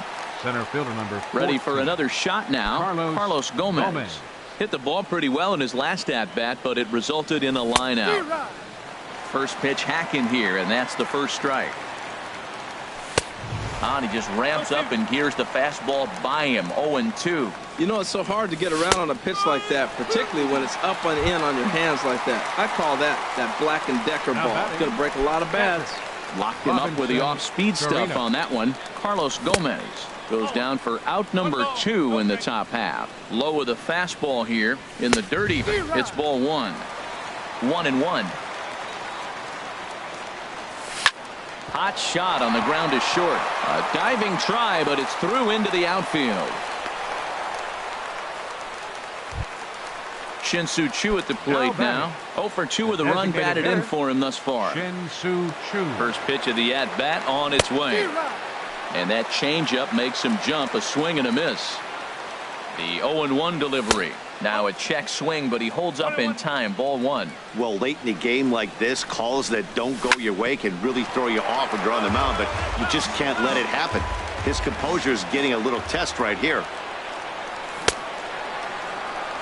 Center fielder number 14. Ready for another shot now. Carlos Gomez. Hit the ball pretty well in his last at-bat, but it resulted in a line out. First pitch hacking here, and that's the first strike. And he just ramps up and gears the fastball by him. 0-2. You know, it's so hard to get around on a pitch like that, particularly when it's up and in on your hands like that. I call that Black & Decker ball. It's going to break a lot of bats. Locked him up with the off-speed stuff on that one. Carlos Gomez goes down for out number 2 in the top half. Low of the fastball here in the dirty. It's ball 1. 1-1. Hot shot on the ground is short. A diving try, but it's through into the outfield. Shin-Soo Choo at the plate now. 0 for 2 with the run batted in for him thus far. Shin-Soo Choo. First pitch of the at-bat on its way. And that changeup makes him jump. A swing and a miss. The 0-1 delivery. Now a check swing, but he holds up in time. Ball 1. Well, late in a game like this, calls that don't go your way can really throw you off when you're on the mound, but you just can't let it happen. His composure is getting a little test right here.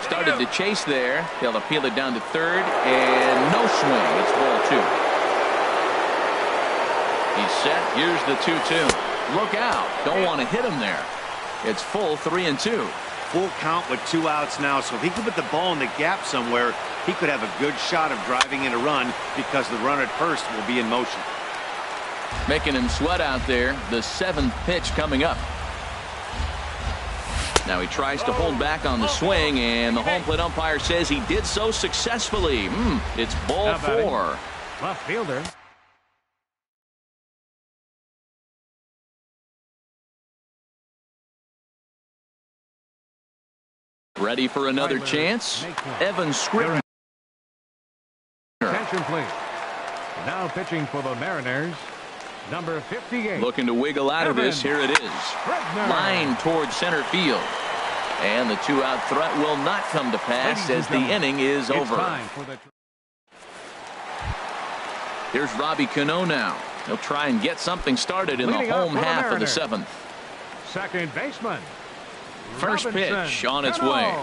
Started to chase there. They'll appeal it down to third, and no swing. It's ball 2. He's set. Here's the 2-2. Look out. Don't want to hit him there. It's full 3-2. Full count with 2 outs now, so if he could put the ball in the gap somewhere, he could have a good shot of driving in a run because the runner at first will be in motion. Making him sweat out there. The 7th pitch coming up. Now he tries to hold back on the swing, and the home plate umpire says he did so successfully. It's ball 4. Left fielder. Ready for another chance. Evan Scribner. Attention, please. Now pitching for the Mariners, number 58. Looking to wiggle out of this. Here it is. Line towards center field. And the 2-out threat will not come to pass as the inning is over. Here's Robbie Cano now. He'll try and get something started in the home half of the 7th. Second baseman. First pitch on its way.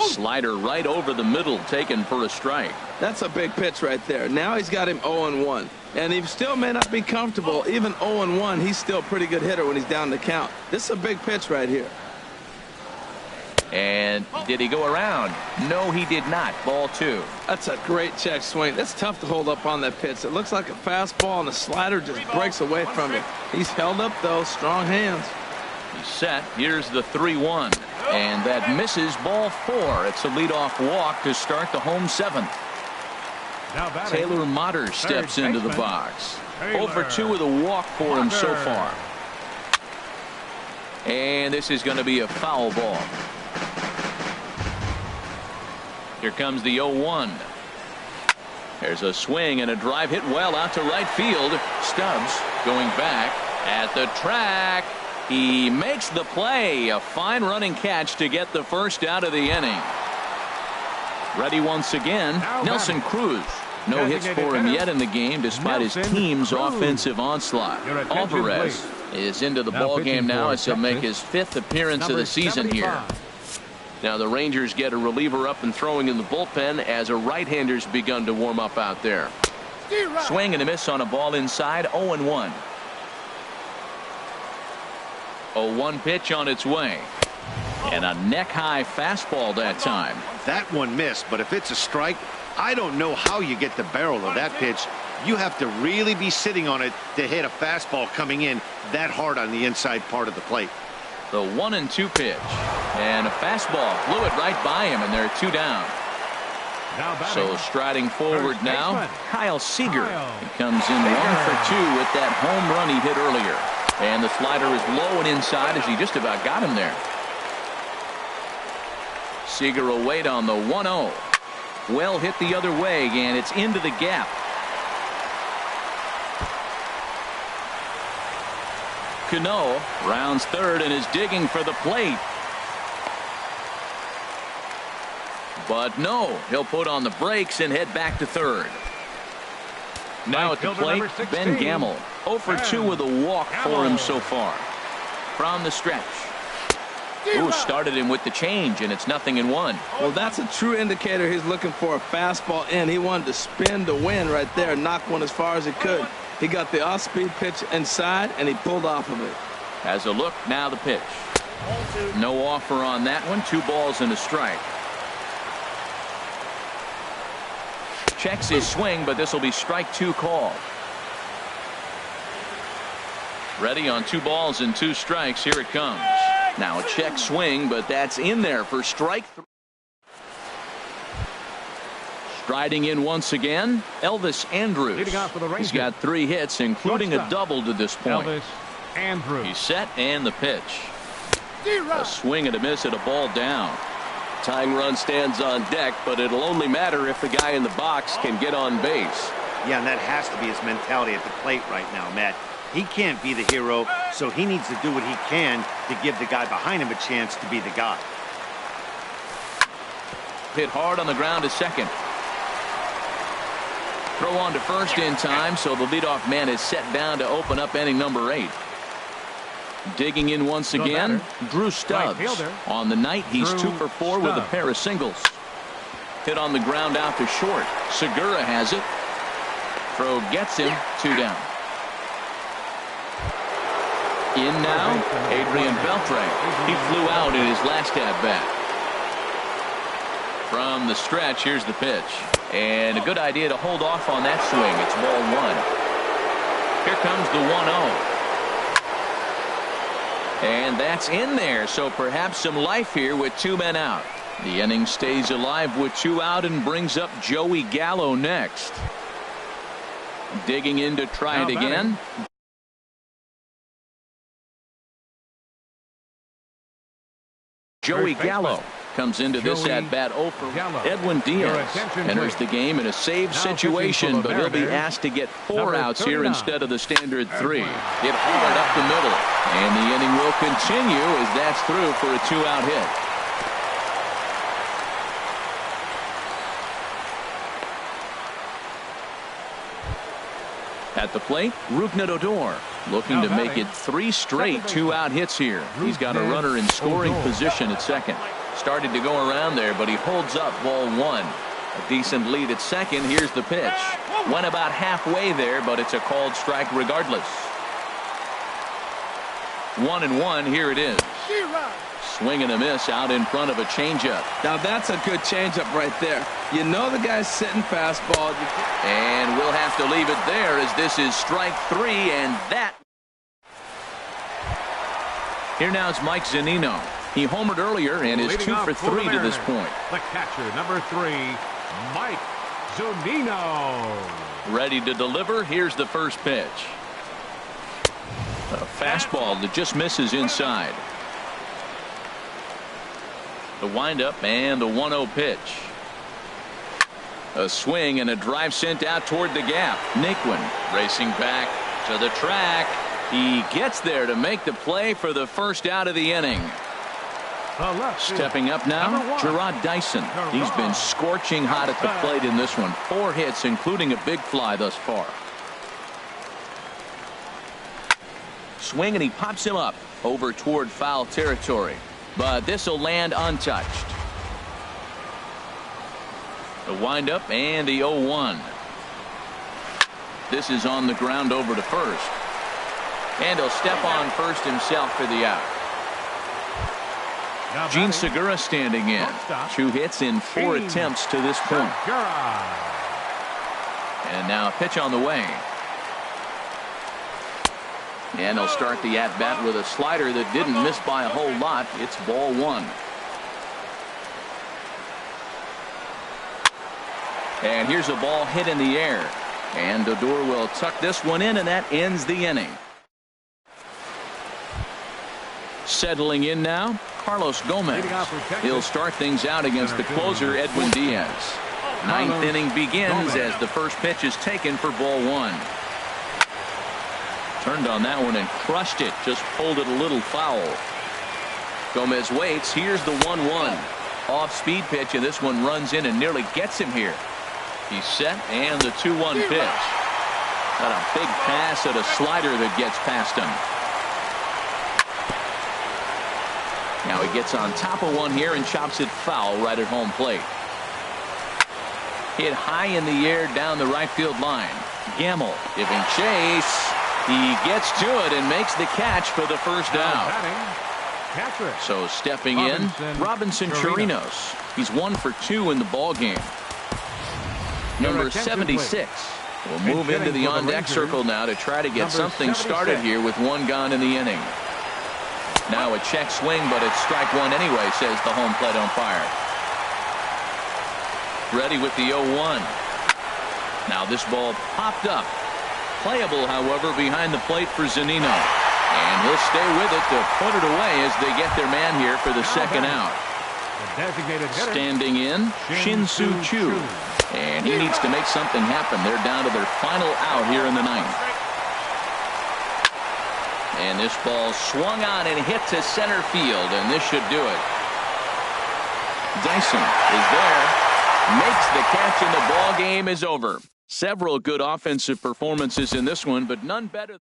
Slider right over the middle, taken for a strike. That's a big pitch right there. Now he's got him 0-1. And he still may not be comfortable. Even 0-1, he's still a pretty good hitter when he's down the count. This is a big pitch right here. And did he go around? No, he did not. Ball 2. That's a great check swing. That's tough to hold up on that pitch. It looks like a fastball, and the slider just breaks away from him. He's held up, though. Strong hands. He's set. Here's the 3-1. And that misses. Ball 4. It's a leadoff walk to start the home 7th. Taylor Motter steps into the box. 0 for 2 with a walk for him so far. And this is going to be a foul ball. Here comes the 0-1. There's a swing and a drive hit well out to right field. Stubbs going back at the track. He makes the play. A fine running catch to get the first out of the inning. Ready once again. Nelson Cruz. No hits for him yet in the game despite his team's offensive onslaught. Alvarez is into the ball game now as he'll make his 5th appearance of the season here. Now the Rangers get a reliever up and throwing in the bullpen as a right-hander's begun to warm up out there. Swing and a miss on a ball inside. 0-1. 0-1 pitch on its way. And a neck-high fastball that time. That one missed, but if it's a strike, I don't know how you get the barrel of that pitch. You have to really be sitting on it to hit a fastball coming in that hard on the inside part of the plate. The 1-2 pitch. And a fastball blew it right by him, and they're 2 down. So striding forward now, Kyle Seager. He comes in 1 for 2 with that home run he hit earlier. And the slider is low and inside as he just about got him there. Seager will wait on the 1-0. Well hit the other way, and it's into the gap. Cano rounds third and is digging for the plate. But no, he'll put on the brakes and head back to third. Now at the plate, Ben Gamel. 0 for 2 with a walk for him so far. From the stretch. Ooh, started him with the change, and it's 0-1. Well, that's a true indicator he's looking for a fastball in. He wanted to spin to win right there, knock one as far as he could. He got the off-speed pitch inside, and he pulled off of it. Has a look, now the pitch. No offer on that one. 2 balls and a strike. Checks his swing, but this will be strike 2 called. Ready on 2 balls and 2 strikes. Here it comes. Now a check swing, but that's in there for strike 3. Striding in once again, Elvis Andrus. He's got 3 hits, including a double to this point. Elvis Andrus. He's set, and the pitch. A swing and a miss at a ball down. Tying run stands on deck, but it'll only matter if the guy in the box can get on base. Yeah, and that has to be his mentality at the plate right now, Matt. He can't be the hero, so he needs to do what he can to give the guy behind him a chance to be the guy. Hit hard on the ground to second. Throw on to first in time, so the leadoff man is set down to open up inning number 8. Digging in once again, Drew Stubbs. On the night, he's 2 for 4 with a pair of singles. Hit on the ground out to short. Segura has it. Throw gets him. 2 down. In now, Adrian Beltre. He flew out in his last at-bat. From the stretch, here's the pitch. And a good idea to hold off on that swing. It's ball 1. Here comes the 1-0. And that's in there, so perhaps some life here with 2 men out. The inning stays alive with 2 out and brings up Joey Gallo next. Digging in to try it again. Joey Gallo comes into this at-bat over Edwin Diaz. Enters the game in a save situation, but he'll be asked to get 4 outs here instead of the standard 3. Hit hard up the middle, and the inning will continue as that's through for a 2-out hit. At the plate, Rougned Odor looking to make it 3 straight 2-out hits here. He's got a runner in scoring position at second. Started to go around there, but he holds up ball 1. A decent lead at second. Here's the pitch. Went about halfway there, but it's a called strike regardless. 1-1. Here it is. Swing and a miss out in front of a changeup. Now that's a good changeup right there. You know the guy's sitting fastball. And we'll have to leave it there as this is strike 3, and that. Here now is Mike Zunino. He homered earlier and is 2 for 3 to this point. The catcher, number 3, Mike Zunino. Ready to deliver. Here's the first pitch. A fastball that just misses inside. The windup and the 1-0 pitch. A swing and a drive sent out toward the gap. Naquin racing back to the track. He gets there to make the play for the first out of the inning. Stepping up now, Gerard Dyson. He's been scorching hot at the plate in this one. 4 hits, including a big fly thus far. Swing, and he pops him up over toward foul territory. But this will land untouched. The windup and the 0-1. This is on the ground over to first. And he'll step on first himself for the out. Gene Segura standing in. 2 hits in 4 attempts to this point. And now a pitch on the way. And he'll start the at-bat with a slider that didn't miss by a whole lot. It's ball 1. And here's a ball hit in the air. And Odor will tuck this one in, and that ends the inning. Settling in now, Carlos Gomez. He'll start things out against the closer, Edwin Diaz. 9th inning begins as the first pitch is taken for ball 1. Turned on that one and crushed it. Just pulled it a little foul. Gomez waits. Here's the 1-1. Off-speed pitch, and this one runs in and nearly gets him here. He's set, and the 2-1 pitch. Got a big pass at a slider that gets past him. Now he gets on top of one here and chops it foul right at home plate. Hit high in the air down the right field line. Gamble giving chase. He gets to it and makes the catch for the first down. So stepping in, Robinson Chirinos. He's 1 for 2 in the ball game. Number 76 will move into the on-deck circle now to try to get something started here with 1 gone in the inning. Now a check swing, but it's strike 1 anyway, says the home plate umpire. Ready with the 0-1. Now this ball popped up. Playable, however, behind the plate for Zunino. And he'll stay with it to put it away as they get their man here for the second out. Standing in, Shin-Soo Choo. And he needs to make something happen. They're down to their final out here in the 9th. And this ball swung on and hit to center field, and this should do it. Dyson is there, makes the catch, and the ball game is over. Several good offensive performances in this one, but none better.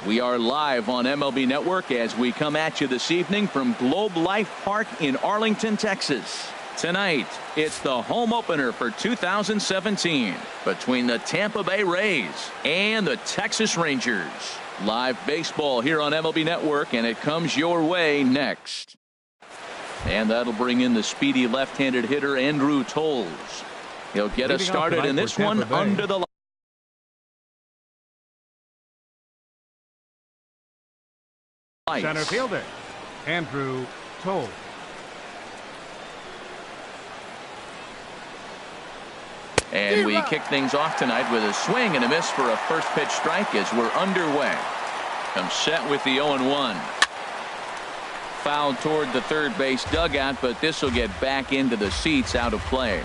We are live on MLB Network as we come at you this evening from Globe Life Park in Arlington, Texas. Tonight, it's the home opener for 2017 between the Tampa Bay Rays and the Texas Rangers. Live baseball here on MLB Network, and it comes your way next. And that'll bring in the speedy left-handed hitter Andrew Toles. He'll get us started in this one under the lights. Center fielder, Andrew Toles. And we kick things off tonight with a swing and a miss for a first pitch strike as we're underway. Comes set with the 0-1. Fouled toward the third base dugout, but this will get back into the seats, out of play.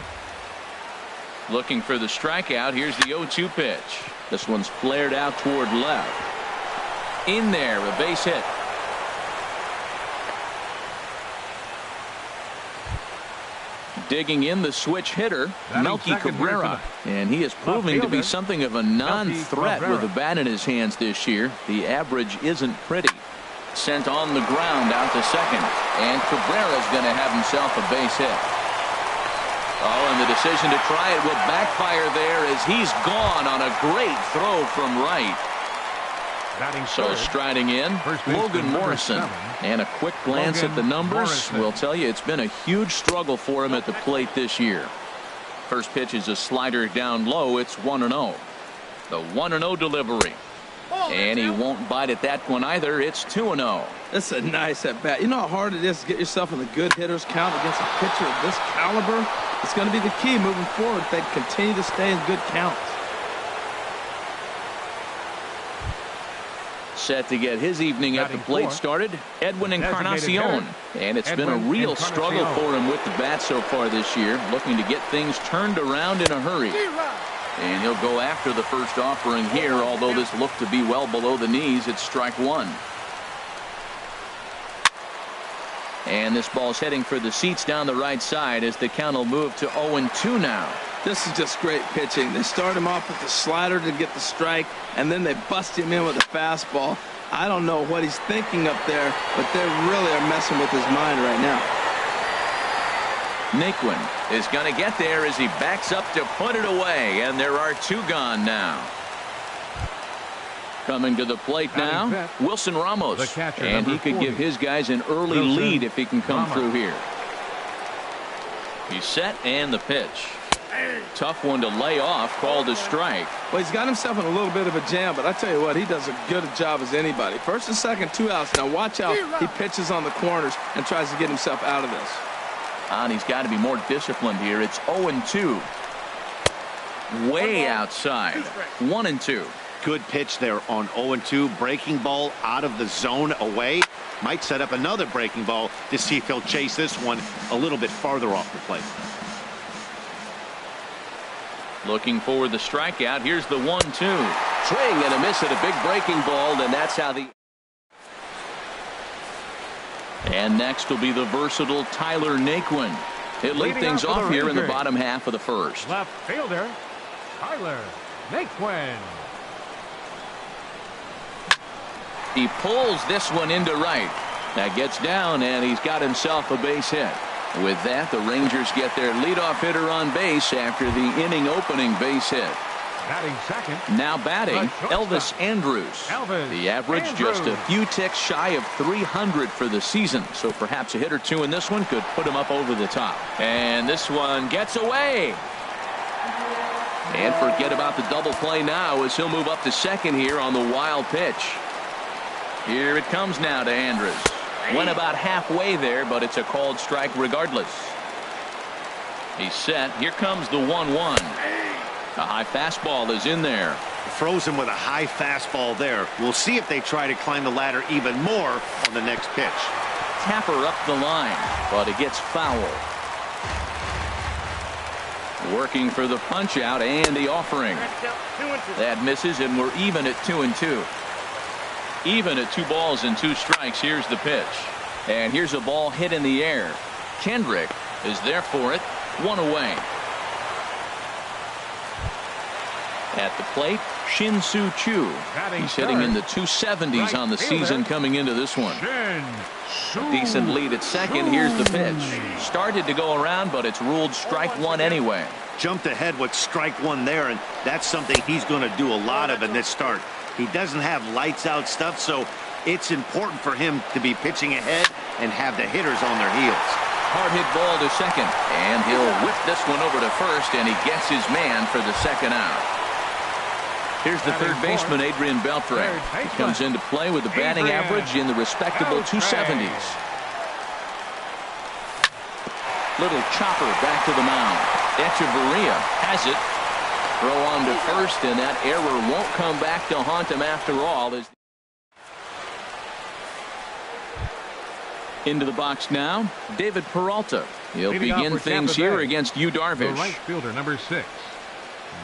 Looking for the strikeout. Here's the 0-2 pitch. This one's flared out toward left. In there, a base hit. Digging in, the switch hitter, Melky Cabrera. And he is proving to be something of a non-threat with a bat in his hands this year. The average isn't pretty. Sent on the ground out to second. And Cabrera's going to have himself a base hit. Oh, and the decision to try it will backfire there as he's gone on a great throw from right. So striding in, Logan Morrison. And a quick glance at the numbers will tell you it's been a huge struggle for him at the plate this year. First pitch is a slider down low. It's 1-0. The 1-0 delivery. And he won't bite at that one either. It's 2-0. That's a nice at bat. You know how hard it is to get yourself in the good hitters count against a pitcher of this caliber? It's going to be the key moving forward if they continue to stay in good counts. Set to get his evening at the plate started, Edwin Encarnacion. And it's been a real struggle for him with the bat so far this year, looking to get things turned around in a hurry. And he'll go after the first offering here, although this looked to be well below the knees. It's strike one. And this ball's heading for the seats down the right side as the count will move to 0-2 now. This is just great pitching. They start him off with the slider to get the strike, and then they bust him in with a fastball. I don't know what he's thinking up there, but they really are messing with his mind right now. Naquin is going to get there as he backs up to put it away, and there are two gone now. Coming to the plate now, Wilson Ramos, and he could give his guys an early lead if he can come through here. He's set, and the pitch. Tough one to lay off, called a strike. Well, he's got himself in a little bit of a jam, but I tell you what, he does a good job as anybody. First and second, 2 outs. Now watch out, he pitches on the corners and tries to get himself out of this. And he's got to be more disciplined here. It's 0-2. Way outside. 1-2. Good pitch there on 0-2. Breaking ball out of the zone away. Might set up another breaking ball to see if he'll chase this one a little bit farther off the plate. Looking for the strikeout. Here's the 1-2. Swing and a miss at a big breaking ball, and that's how the... And next will be the versatile Tyler Naquin. He'll lead things off here in the bottom half of the first. Left fielder, Tyler Naquin. He pulls this one into right. That gets down, and he's got himself a base hit. With that, the Rangers get their leadoff hitter on base after the inning opening base hit. Batting second. Now batting, Elvis Andrus. The average just a few ticks shy of 300 for the season. So perhaps a hit or two in this one could put him up over the top. And this one gets away. And forget about the double play now as he'll move up to second here on the wild pitch. Here it comes now to Andrus. Went about halfway there, but it's a called strike regardless. He's set. Here comes the 1-1. A high fastball is in there. Frozen with a high fastball there. We'll see if they try to climb the ladder even more on the next pitch. Tapper up the line, but it gets foul. Working for the punch out and the offering. That misses, and we're even at 2-2. Even at 2 balls and 2 strikes. Here's the pitch. And here's a ball hit in the air. Kendrick is there for it. 1 away. At the plate, Shin-Soo Choo. He's hitting in the 270s on the season coming into this one. A decent lead at second. Here's the pitch. Started to go around, but it's ruled strike one anyway. Jumped ahead with strike one there, and that's something he's going to do a lot of in this start. He doesn't have lights out stuff, so it's important for him to be pitching ahead and have the hitters on their heels. Hard hit ball to second, and he'll whip this one over to first, and he gets his man for the second out. Here's the third baseman, Adrian Beltre. He comes into play with a batting average in the respectable 270s. Little chopper back to the mound. Echeverria has it. Throw on to first, and that error won't come back to haunt him after all. Into the box now, David Peralta. He'll begin things here against Yu Darvish. Right fielder, number 6.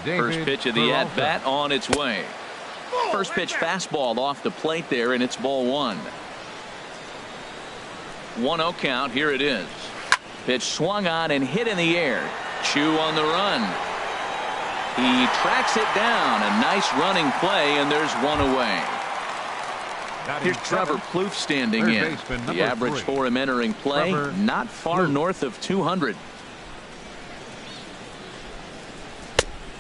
First pitch of the at-bat on its way. First pitch fastball off the plate there, and it's ball one. 1-0 count. Here it is. Pitch swung on and hit in the air. Choo on the run. He tracks it down. A nice running play, and there's one away. Here's Trevor Plouffe standing in. The average for him entering play, not far north of 200.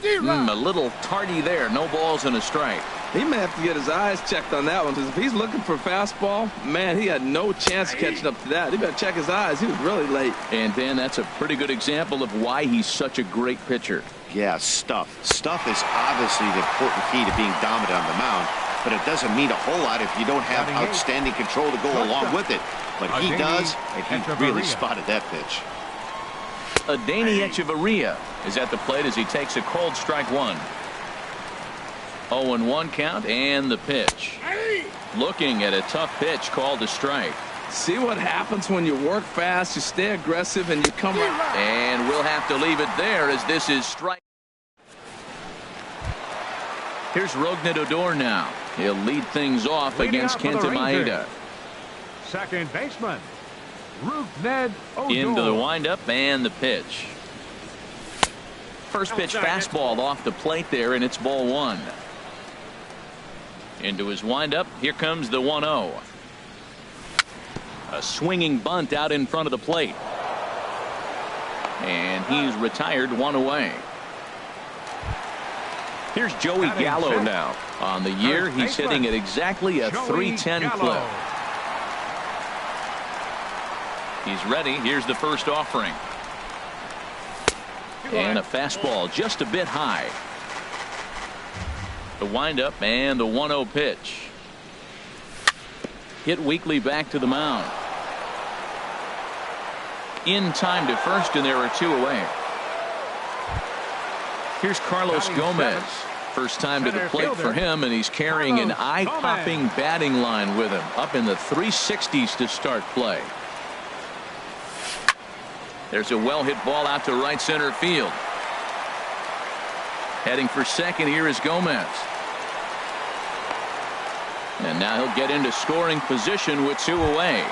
A little tardy there. No balls and a strike. He may have to get his eyes checked on that one, because if he's looking for a fastball, man, he had no chance of catching up to that. He better check his eyes. He was really late. And Dan, that's a pretty good example of why he's such a great pitcher. Yeah, stuff. Stuff is obviously the important key to being dominant on the mound, but it doesn't mean a whole lot if you don't have outstanding control to go along with it. But he does, and he really spotted that pitch. Adeiny Echeverria is at the plate as he takes a cold strike one. 0-1 count, and the pitch. Looking at a tough pitch called a strike. See what happens when you work fast, you stay aggressive, and you come up. And we'll have to leave it there as this is strike. Here's Rougned Odor now. He'll lead things off against Kenta Maeda. Second baseman, Rougned Odor. Into the windup and the pitch. First pitch fastball off the plate there, and it's ball one. Into his windup. Here comes the 1-0. A swinging bunt out in front of the plate. And he's retired, one away. Here's Joey Gallo now. On the year, he's hitting at exactly a .310 clip. He's ready. Here's the first offering. And a fastball just a bit high. The windup and the 1-0 pitch. Hit weakly back to the mound. In time to first, and there are two away. Here's Carlos Gomez. First time to the plate for him, and he's carrying an eye-popping batting line with him. Up in the 360s to start play. There's a well-hit ball out to right center field. Heading for second here is Gomez. And now he'll get into scoring position with two away.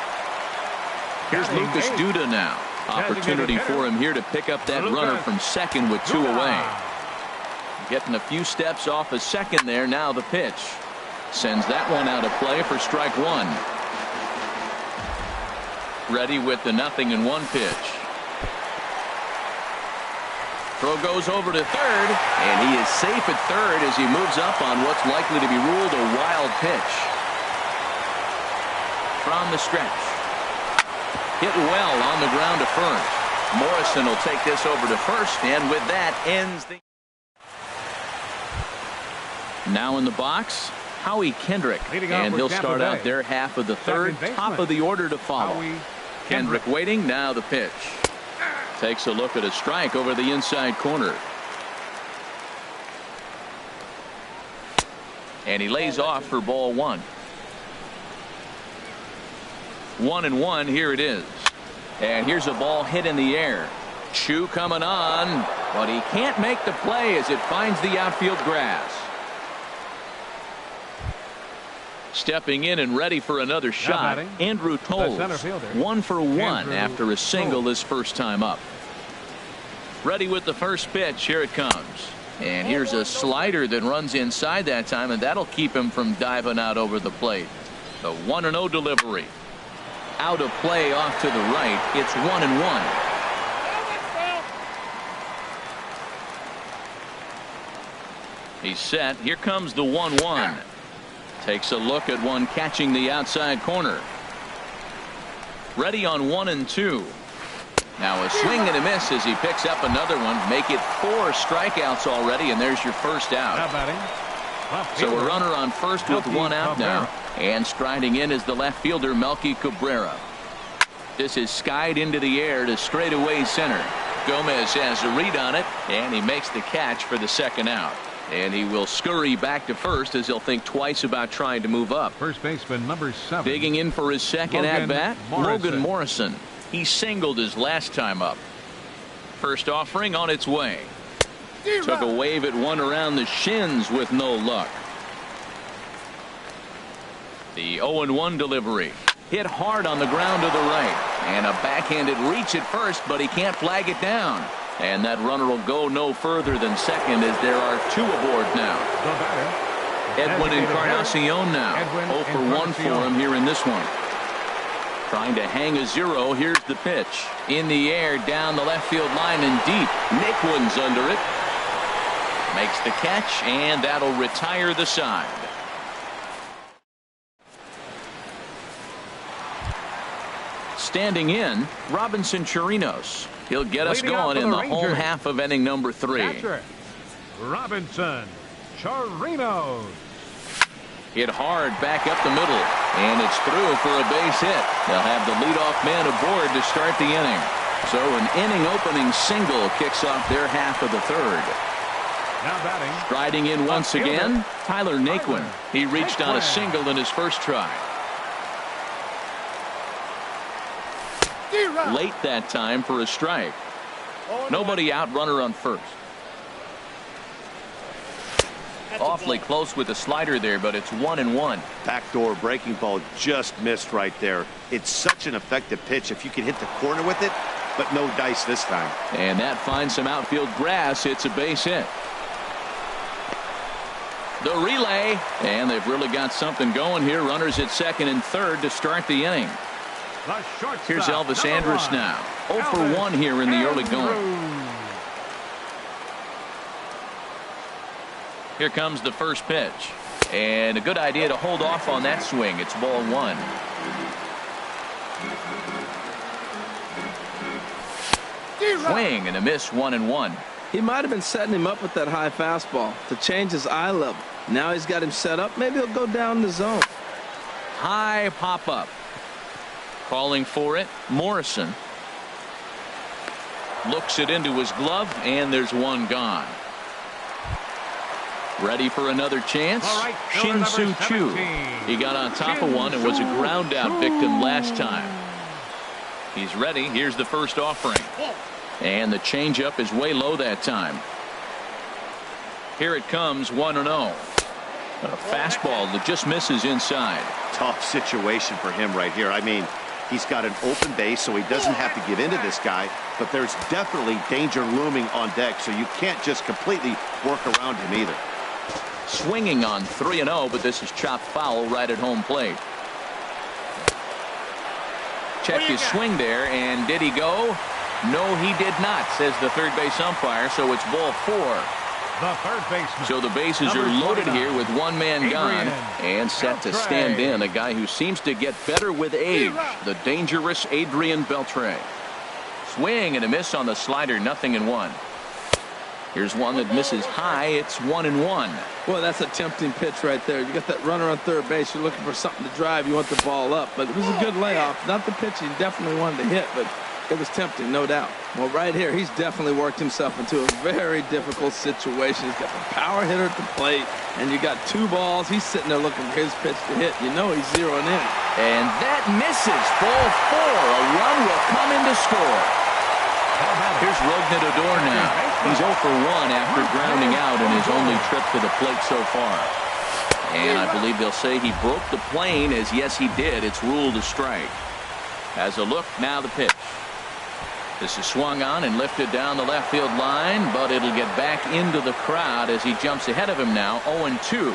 Here's Lucas Duda now. Opportunity for him here to pick up that runner from second with two away. Getting a few steps off of second there. Now the pitch. Sends that one out of play for strike one. Ready with the 0-1 pitch. Throw goes over to third, and he is safe at third as he moves up on what's likely to be ruled a wild pitch. From the stretch. Hit well on the ground to first. Morrison will take this over to first, and with that ends the... Now in the box, Howie Kendrick, and he'll start out their half of the third, top of the order to follow. Kendrick waiting, now the pitch. Takes a look at a strike over the inside corner. And he lays off for ball one. 1-1, here it is. And here's a ball hit in the air. Choo coming on, but he can't make the play as it finds the outfield grass. Stepping in and ready for another shot, Andrew Toles. 1 for 1 after a single his first time up. Ready with the first pitch. Here it comes. And here's a slider that runs inside that time, and that'll keep him from diving out over the plate. The 1-0 delivery. Out of play off to the right. It's 1-1. He's set. Here comes the 1-1. Takes a look at one catching the outside corner. Ready on 1-2. Now a swing and a miss as he picks up another one. Make it 4 strikeouts already, and there's your first out. So a runner on first with 1 out now. And striding in is the left fielder, Melky Cabrera. This is skied into the air to straightaway center. Gomez has a read on it, and he makes the catch for the second out. And he will scurry back to first as he'll think twice about trying to move up. First baseman number 7. Digging in for his second at-bat, Logan Morrison. He singled his last time up. First offering on its way. Took a wave at one around the shins with no luck. The 0-1 delivery. Hit hard on the ground to the right. And a backhanded reach at first, but he can't flag it down. And that runner will go no further than second as there are 2 aboard now. Edwin Encarnacion now. 0 for 1 for him here in this one. Trying to hang a 0. Here's the pitch. In the air, down the left field line and deep. Naquin's under it. Makes the catch, and that'll retire the side. Standing in, Robinson Chirinos. He'll get us going in the home half of inning number 3. Catcher, Robinson Chirinos. Hit hard back up the middle, and it's through for a base hit. They'll have the leadoff man aboard to start the inning. So an inning opening single kicks off their half of the 3rd. Now batting. Striding in once again, Tyler Naquin. He reached on a single in his first try. Late that time for a strike. Nobody out, runner on first. Awfully close with the slider there, but it's 1-1. Backdoor breaking ball just missed right there. It's such an effective pitch if you can hit the corner with it, but no dice this time. And that finds some outfield grass. It's a base hit. The relay, and they've really got something going here. Runners at second and third to start the inning. Here's Elvis Andrus now. 0 for 1 here in the early going. Here comes the first pitch. And a good idea to hold off on that swing. It's ball 1. Swing and a miss, 1-1. He might have been setting him up with that high fastball to change his eye level. Now he's got him set up. Maybe he'll go down the zone. High pop up. Calling for it, Morrison. Looks it into his glove, and there's one gone. Ready for another chance? Shin-Soo Choo. He got on top of one and was a ground out victim last time. He's ready. Here's the first offering. And the changeup is way low that time. Here it comes, 1-0. A fastball that just misses inside. Tough situation for him right here. I mean, he's got an open base, so he doesn't have to give in to this guy, but there's definitely danger looming on deck, so you can't just completely work around him either. Swinging on 3-0, but this is chopped foul right at home plate. Check his swing there, and did he go? No, he did not, says the third base umpire, so it's ball 4. The third baseman. So the bases are loaded here with one man gone and set to stand in a guy who seems to get better with age, the dangerous Adrian Beltre. Swing and a miss on the slider, 0-1. Here's one that misses high. It's 1-1. Well, that's a tempting pitch right there. You got that runner on third base. You're looking for something to drive. You want the ball up, but it was a good layoff. Not the pitch he definitely wanted to hit, but it was tempting, no doubt. Well, right here, he's definitely worked himself into a very difficult situation. He's got the power hitter at the plate, and you got 2 balls. He's sitting there looking for his pitch to hit. You know he's zeroing in. And that misses. Ball 4. A run will come in to score. Here's Rougned Odor now. He's 0 for 1 after grounding out in his only trip to the plate so far. And I believe they'll say he broke the plane, as yes he did. It's ruled a strike. Has a look, now the pitch. This is swung on and lifted down the left field line, but it'll get back into the crowd as he jumps ahead of him now, 0-2.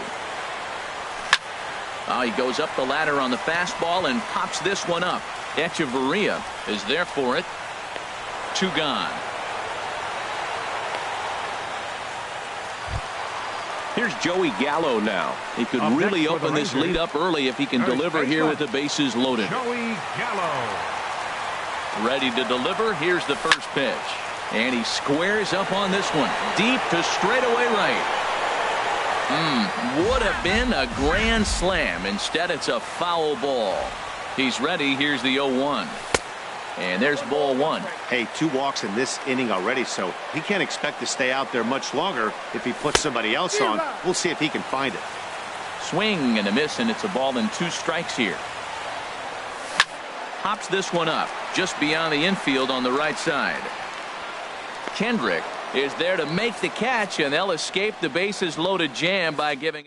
He goes up the ladder on the fastball and pops this one up. Echeverria is there for it. 2 gone. Here's Joey Gallo now. He could really open this lead up early if he can deliver here with the bases loaded. Joey Gallo. Ready to deliver. Here's the first pitch. And he squares up on this one. Deep to straightaway right. Would have been a grand slam. Instead, it's a foul ball. He's ready. Here's the 0-1. And there's ball 1. Hey, 2 walks in this inning already, so he can't expect to stay out there much longer if he puts somebody else on. We'll see if he can find it. Swing and a miss, and it's a ball and 2 strikes here. Pops this one up just beyond the infield on the right side. Kendrick is there to make the catch, and they'll escape the bases loaded jam by giving.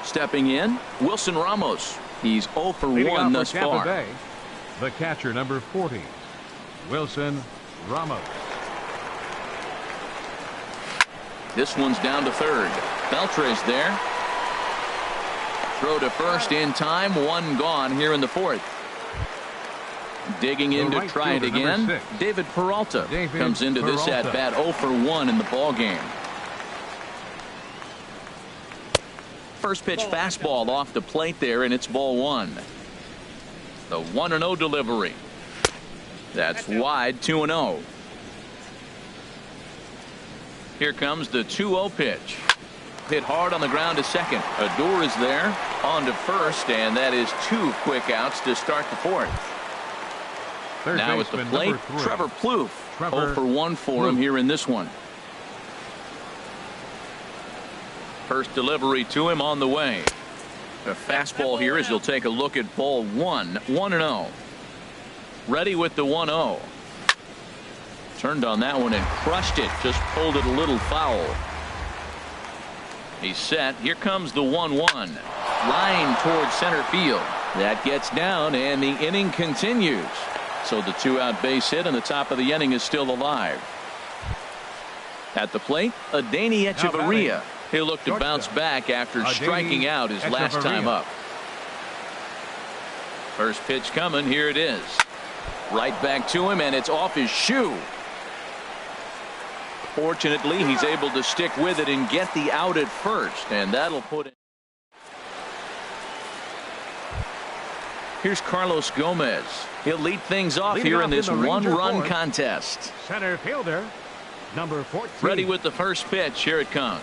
Stepping in, Wilson Ramos. He's 0 for 1 thus far. Bay, the catcher, number 40, Wilson Ramos. This one's down to third. Beltre's there. Throw to first in time. 1 gone here in the 4th. Digging in to try it again. David Peralta comes into this at bat 0 for 1 in the ball game. First pitch fastball off the plate there, and it's ball 1. The 1-0 delivery. That's wide. 2-0. Here comes the 2-0 pitch. Hit hard on the ground to second. Adore is there on to first, and that is 2 quick outs to start the 4th. Now at the plate, Trevor Plouffe. 0 for 1 for him here in this one. First delivery to him on the way. A fastball here as he'll take a look at ball 1. 1-0. Ready with the 1-0. Turned on that one and crushed it. Just pulled it a little foul. He's set. Here comes the 1-1. Line towards center field. That gets down, and the inning continues. So the 2-out base hit, and the top of the inning is still alive. At the plate, Adeiny Echeverria. He'll look to bounce back after striking out his last time up. First pitch coming. Here it is. Right back to him, and it's off his shoe. Fortunately, he's able to stick with it and get the out at first, and that'll put it. Here's Carlos Gomez. He'll lead things off here in this 1-run contest. Center fielder, number 14. Ready with the first pitch. Here it comes.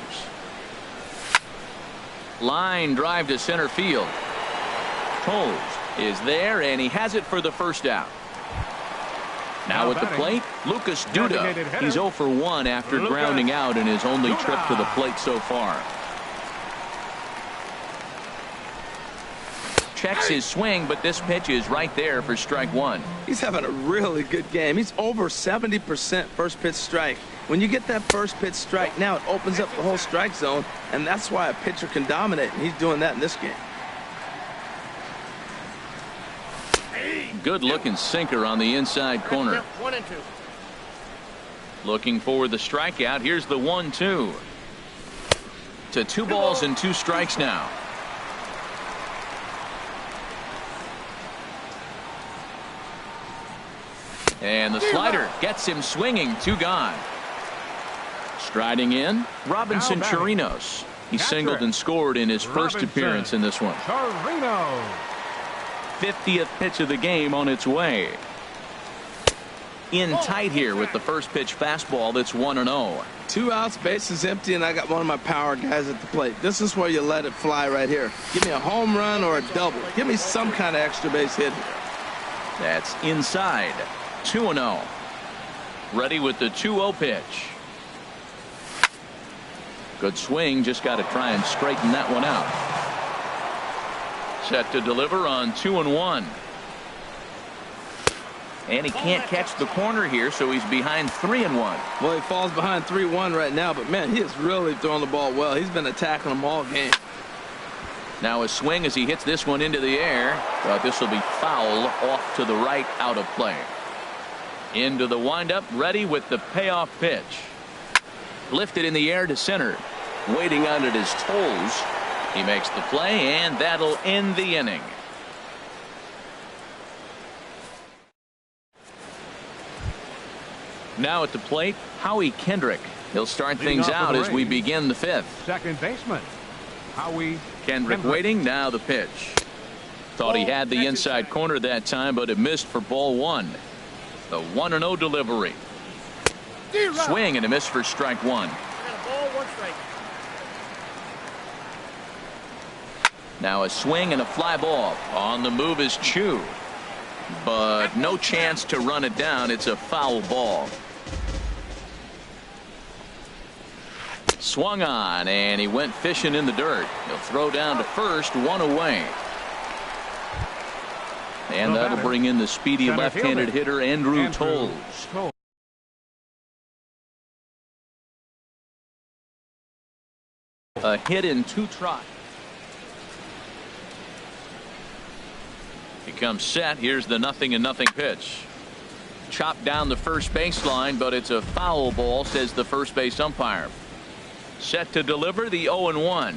Line drive to center field. Toles is there, and he has it for the first out. Now at the plate, Lucas Duda. He's 0 for 1 after grounding out in his only trip to the plate so far. Checks his swing, but this pitch is right there for strike 1. He's having a really good game. He's over 70% first pitch strike. When you get that first pitch strike, now it opens up the whole strike zone, and that's why a pitcher can dominate, and he's doing that in this game. Good looking sinker on the inside corner. 1 and 2. Looking for the strikeout. Here's the 1-2. To 2 balls and 2 strikes now. And the slider gets him swinging. 2 gone. Striding in, Robinson Chirinos. He singled and scored in his first appearance in this one. 50th pitch of the game on its way. In tight here with the first pitch fastball. That's 1-0. 2 outs, bases empty, and I got one of my power guys at the plate. This is where you let it fly right here. Give me a home run or a double. Give me some kind of extra base hit here. That's inside. 2-0. Ready with the 2-0 pitch. Good swing. Just got to try and straighten that one out. Set to deliver on 2-1. And he can't catch the corner here, so he's behind 3-1. Well, he falls behind 3-1 right now, but man, he is really throwing the ball well. He's been attacking them all game. Now a swing as he hits this one into the air, but this will be foul off to the right, out of play. Into the windup, ready with the payoff pitch. Lifted in the air to center. Waiting on it his toes. He makes the play, and that'll end the inning. Now at the plate, Howie Kendrick. He'll start things out as we begin the fifth. Second baseman, Howie Kendrick waiting. Now the pitch. Thought he had the inside corner that time, but it missed for ball one. The 1-0 delivery. Swing and a miss for strike one. Now a swing and a fly ball. On the move is Chu, but no chance to run it down. It's a foul ball. Swung on, and he went fishing in the dirt. He'll throw down to first, one away. And that'll bring in the speedy left-handed hitter Andrew Toles. A hit in 2 tries. He comes set. Here's the 0-0 pitch. Chopped down the first baseline, but it's a foul ball, says the first base umpire. Set to deliver the 0-1.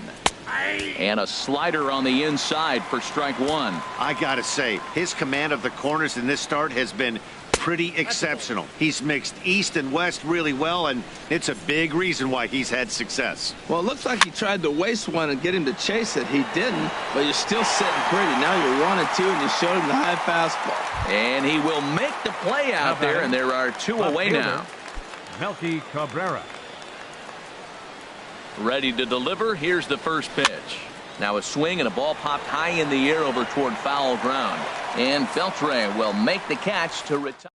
And a slider on the inside for strike one. I gotta say, his command of the corners in this start has been pretty exceptional. He's mixed east and west really well, and it's a big reason why he's had success. Well, it looks like he tried to waste one and get him to chase it. He didn't, but you're still sitting pretty. Now you're 1-2, and you showed him the high fastball. And he will make the play out there, and there are 2 away now. Melky Cabrera. Ready to deliver. Here's the first pitch. Now a swing and a ball popped high in the air over toward foul ground. And Beltre will make the catch to retire.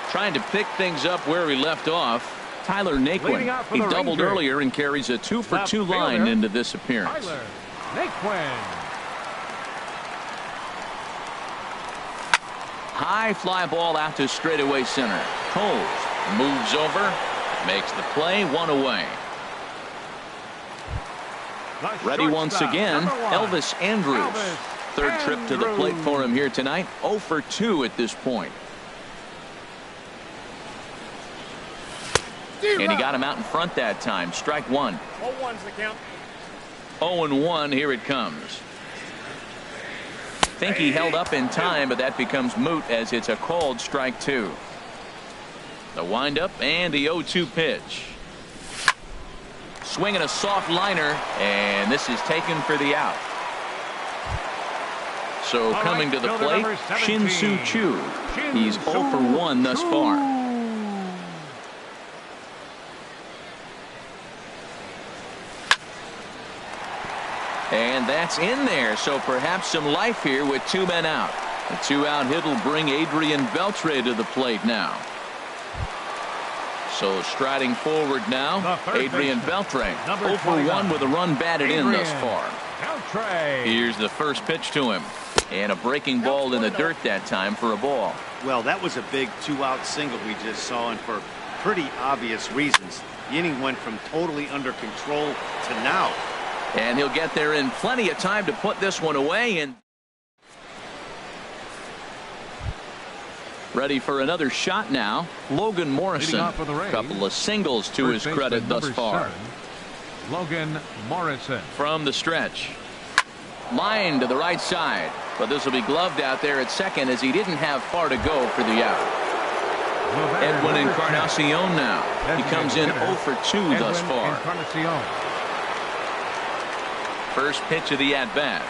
Trying to pick things up where he left off. Tyler Naquin. He doubled earlier and carries a 2-for-2 line into this appearance. Tyler Naquin. High fly ball out to straightaway center. Toles moves over. Makes the play, 1 away. Ready once again, Elvis Andrus. Third trip to the plate for him here tonight. 0 for 2 at this point. And he got him out in front that time. Strike one. 0-1's the count. 0-1, here it comes. Think he held up in time, but that becomes moot as it's a called strike two. The windup and the 0-2 pitch. Swinging a soft liner, and this is taken for the out. So coming to the plate, Shin-Soo Choo. He's 0 for 1 thus far. And that's in there, so perhaps some life here with 2 men out. The 2-out hit will bring Adrian Beltre to the plate now. So striding forward now, Adrian Beltre. 0 for 1 with a run batted in thus far. Here's the first pitch to him. And a breaking ball in the dirt that time for a ball. Well, that was a big 2-out single we just saw, and for pretty obvious reasons. The inning went from totally under control to now. And he'll get there in plenty of time to put this one away. And ready for another shot now, Logan Morrison. A couple of singles to his credit thus far. Logan Morrison. From the stretch. Line to the right side. But this will be gloved out there at second as he didn't have far to go for the out. Edwin Encarnacion now. He comes in 0 for 2 thus far. First pitch of the at-bat.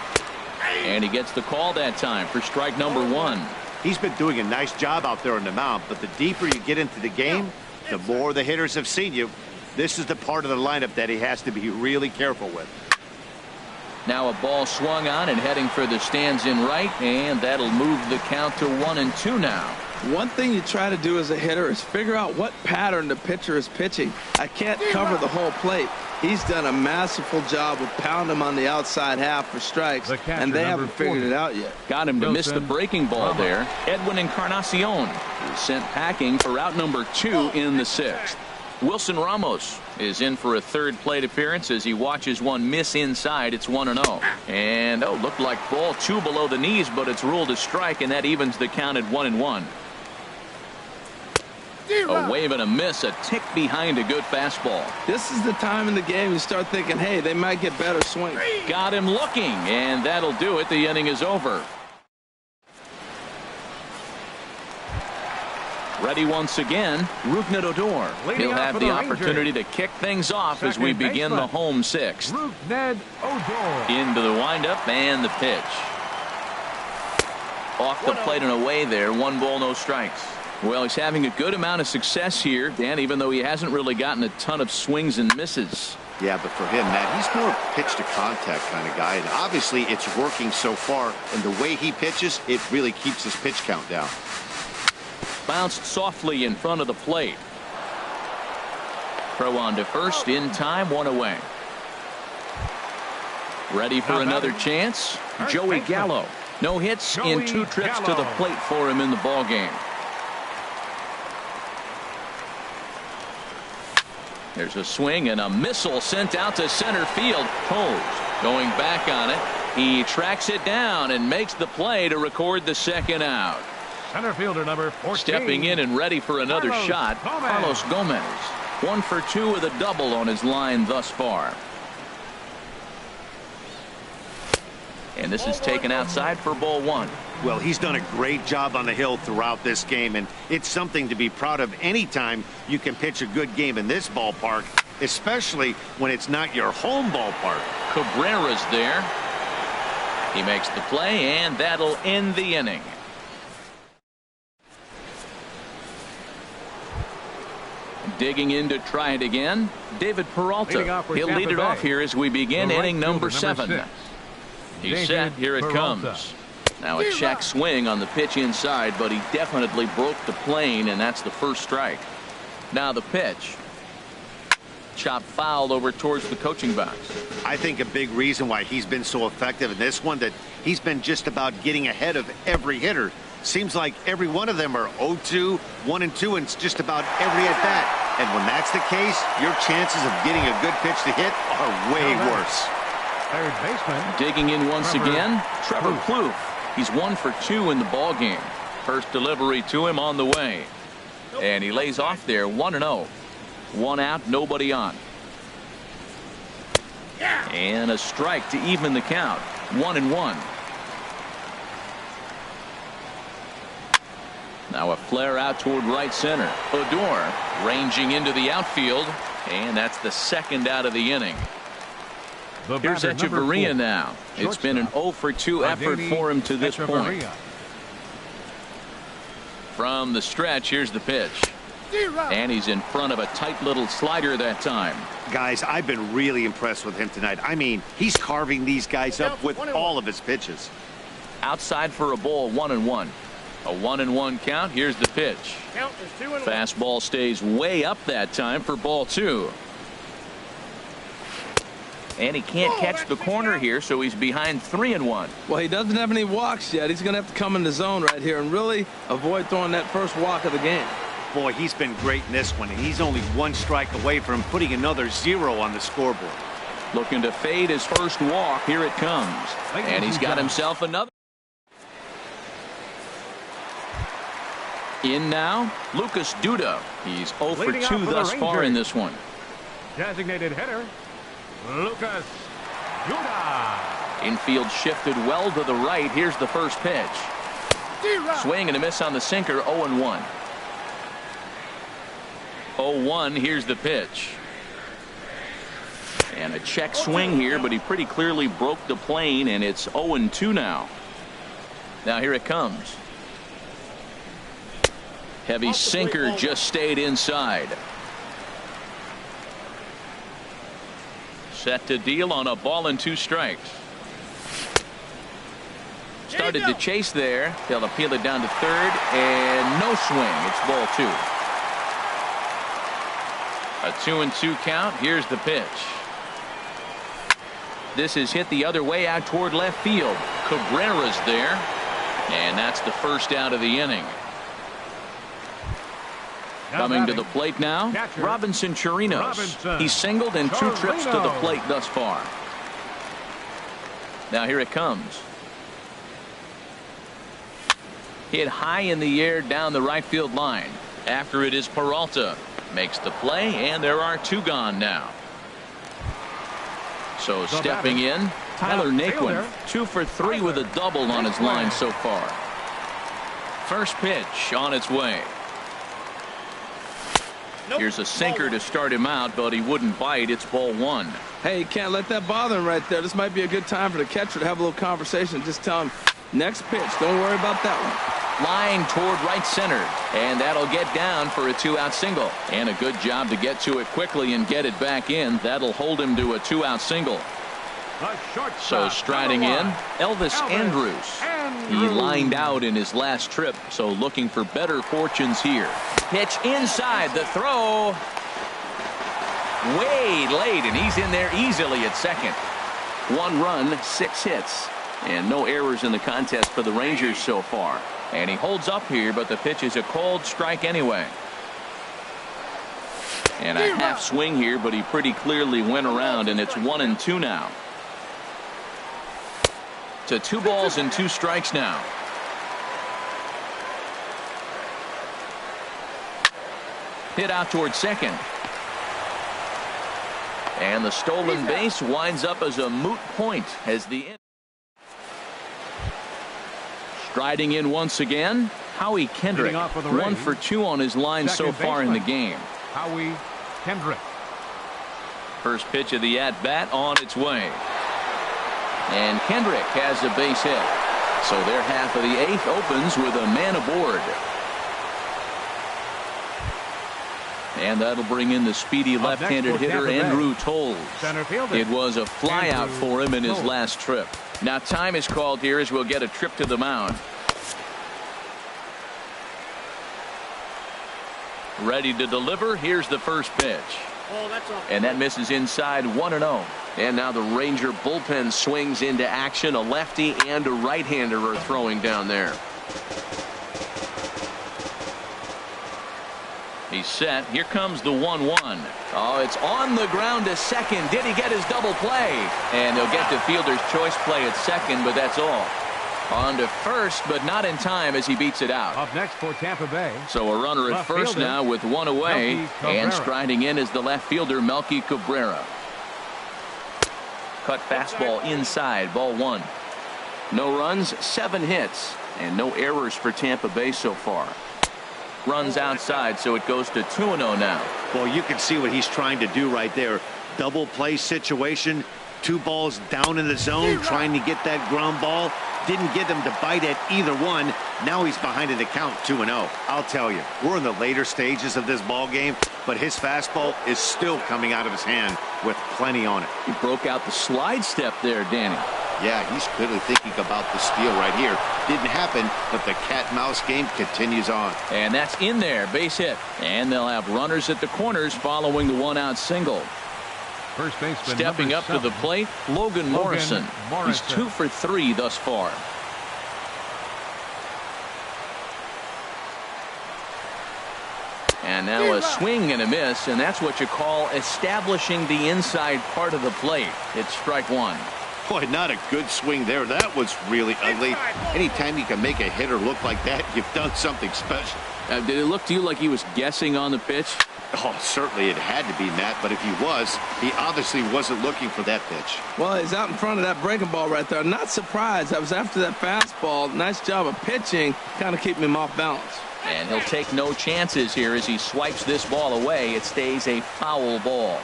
And he gets the call that time for strike number 1. He's been doing a nice job out there on the mound, but the deeper you get into the game, the more the hitters have seen you. This is the part of the lineup that he has to be really careful with. Now a ball swung on and heading for the stands in right, and that'll move the count to 1-2 now. One thing you try to do as a hitter is figure out what pattern the pitcher is pitching. I can't cover the whole plate. He's done a masterful job of pounding him on the outside half for strikes, and they haven't figured it out yet. Got him to miss the breaking ball there. Edwin Encarnacion is sent packing for out number 2 in the 6th. Wilson Ramos is in for a third plate appearance as he watches one miss inside. It's 1-0. And looked like ball 2 below the knees, but it's ruled a strike, and that evens the count at 1-1. A wave and a miss, a tick behind a good fastball. This is the time in the game you start thinking, hey, they might get better swings. Got him looking, and that'll do it. The inning is over. Ready once again, Rougned Odor. He'll have the opportunity to kick things off as we begin the home sixth. Rougned Odor. Into the windup and the pitch. Off the plate and away there. 1 ball, no strikes. Well, he's having a good amount of success here, Dan, even though he hasn't really gotten a ton of swings and misses. Yeah, but for him, Matt, he's more pitch to contact kind of guy, and obviously it's working so far, and the way he pitches, it really keeps his pitch count down. Bounced softly in front of the plate. Throw on to first in time, 1 away. Ready for another chance? Joey Gallo. No hits in 2 trips to the plate for him in the ball game. There's a swing and a missile sent out to center field. Posed. Going back on it. He tracks it down and makes the play to record the second out. Center fielder number 14. Stepping in and ready for another shot, Carlos Gomez. 1 for 2 with a double on his line thus far. And this is taken outside for ball 1. Well, he's done a great job on the hill throughout this game, and it's something to be proud of anytime you can pitch a good game in this ballpark, especially when it's not your home ballpark. Cabrera's there. He makes the play, and that'll end the inning. Digging in to try it again, David Peralta. He'll lead it off here as we begin inning number 7. He's set. Here it comes. Now a check swing on the pitch inside, but he definitely broke the plane, and that's the first strike. Now the pitch. Chopped foul over towards the coaching box. I think a big reason why he's been so effective in this one, that he's been just about getting ahead of every hitter. Seems like every one of them are 0-2, 1-2, and it's just about every at bat. And when that's the case, your chances of getting a good pitch to hit are way worse. Third baseman. Digging in once again, Trevor Plouffe. He's 1 for 2 in the ball game. First delivery to him on the way. And he lays off there, 1-0. 1 out, nobody on. And a strike to even the count, 1-1. Now a flare out toward right center. Odor ranging into the outfield, and that's the second out of the inning. Here's Echeverria now. It's been an 0 for 2 effort for him to this point. From the stretch, here's the pitch. And he's in front of a tight little slider that time. Guys, I've been really impressed with him tonight. I mean, he's carving these guys up with all of his pitches. Outside for a ball, 1-1. A 1-1 count. Here's the pitch. Fastball stays way up that time for ball 2. And he can't catch the corner here, so he's behind 3-1. Well, he doesn't have any walks yet. He's going to have to come in the zone right here and really avoid throwing that first walk of the game. Boy, he's been great in this one, and he's only 1 strike away from putting another 0 on the scoreboard. Looking to fade his first walk. Here it comes. And he's got himself another. In now, Lucas Duda. He's 0 for 2 thus far in this one. Designated hitter, Lucas Duda. Infield shifted well to the right. Here's the first pitch. Swing and a miss on the sinker, 0-1. 0-1, here's the pitch. And a check swing here, but he pretty clearly broke the plane, and it's 0-2 now. Now here it comes. Heavy sinker just stayed inside. Set to deal on a ball and 2 strikes. Started to chase there. They'll appeal it down to third, and no swing. It's ball 2. A 2-2 count. Here's the pitch. This is hit the other way out toward left field. Cabrera's there, and that's the first out of the inning. Coming to the plate now, Catcher, Robinson Chirinos. Robinson He's singled in 2 trips to the Chirinos. plate thus far. Now here it comes. Hit high in the air down the right field line. After it is Peralta. Makes the play, and there are 2 gone now. So stepping in, Tyler Naquin, 2 for 3 with a double on his line so far. First pitch on its way. Here's a sinker to start him out, but he wouldn't bite. It's ball 1. Hey, you can't let that bother him right there. This might be a good time for the catcher to have a little conversation. Just tell him, next pitch. Don't worry about that one. Line toward right center, and that'll get down for a 2-out single. And a good job to get to it quickly and get it back in. That'll hold him to a 2-out single. So striding in, Elvis Andrus. He lined out in his last trip, so looking for better fortunes here. Pitch inside, the throw. Way late, and he's in there easily at second. 1 run, 6 hits, and no errors in the contest for the Rangers so far. And he holds up here, but the pitch is a cold strike anyway. And a half swing here, but he pretty clearly went around, and it's 1-2 now. To 2 balls and 2 strikes now. Hit out towards second. And the stolen base winds up as a moot point as the striding in once again, Howie Kendrick. 1 for 2 on his line so far in the game. Howie Kendrick. First pitch of the at-bat on its way. And Kendrick has a base hit. So their half of the 8th opens with a man aboard. And that'll bring in the speedy left-handed hitter Andrew Toles. It was a flyout for him in his last trip. Now time is called here as we'll get a trip to the mound. Ready to deliver. Here's the first pitch. And that misses inside, 1-0. And now the Ranger bullpen swings into action. A lefty and a right-hander are throwing down there. He's set. Here comes the 1-1. Oh, it's on the ground to second. Did he get his double play? And they'll get the fielder's choice play at second, but that's all. On to first, but not in time as he beats it out. Up next for Tampa Bay. So a runner at first now with 1 away. And striding in is the left fielder, Melky Cabrera. Cut fastball inside, ball 1. No runs, 7 hits, and no errors for Tampa Bay so far. Runs outside, so it goes to 2-0 now. Well, you can see what he's trying to do right there. Double play situation. 2 balls down in the zone, trying to get that ground ball. Didn't get him to bite at either one. Now he's behind in the count, 2-0. I'll tell you, we're in the later stages of this ball game, but his fastball is still coming out of his hand with plenty on it. He broke out the slide step there, Danny. Yeah, he's clearly thinking about the steal right here. Didn't happen, but the cat-mouse game continues on. And that's in there, base hit. And they'll have runners at the corners following the 1-out single. First baseman stepping up to the plate, Logan Morrison. He's 2 for 3 thus far. And now a swing and a miss, and that's what you call establishing the inside part of the plate. It's strike 1. Boy, not a good swing there. That was really ugly. Anytime you can make a hitter look like that, you've done something special. Did it look to you like he was guessing on the pitch? Oh, certainly it had to be, Matt, but if he was, he obviously wasn't looking for that pitch. Well, he's out in front of that breaking ball right there. Not surprised. I was after that fastball. Nice job of pitching, kind of keeping him off balance. And he'll take no chances here as he swipes this ball away. It stays a foul ball.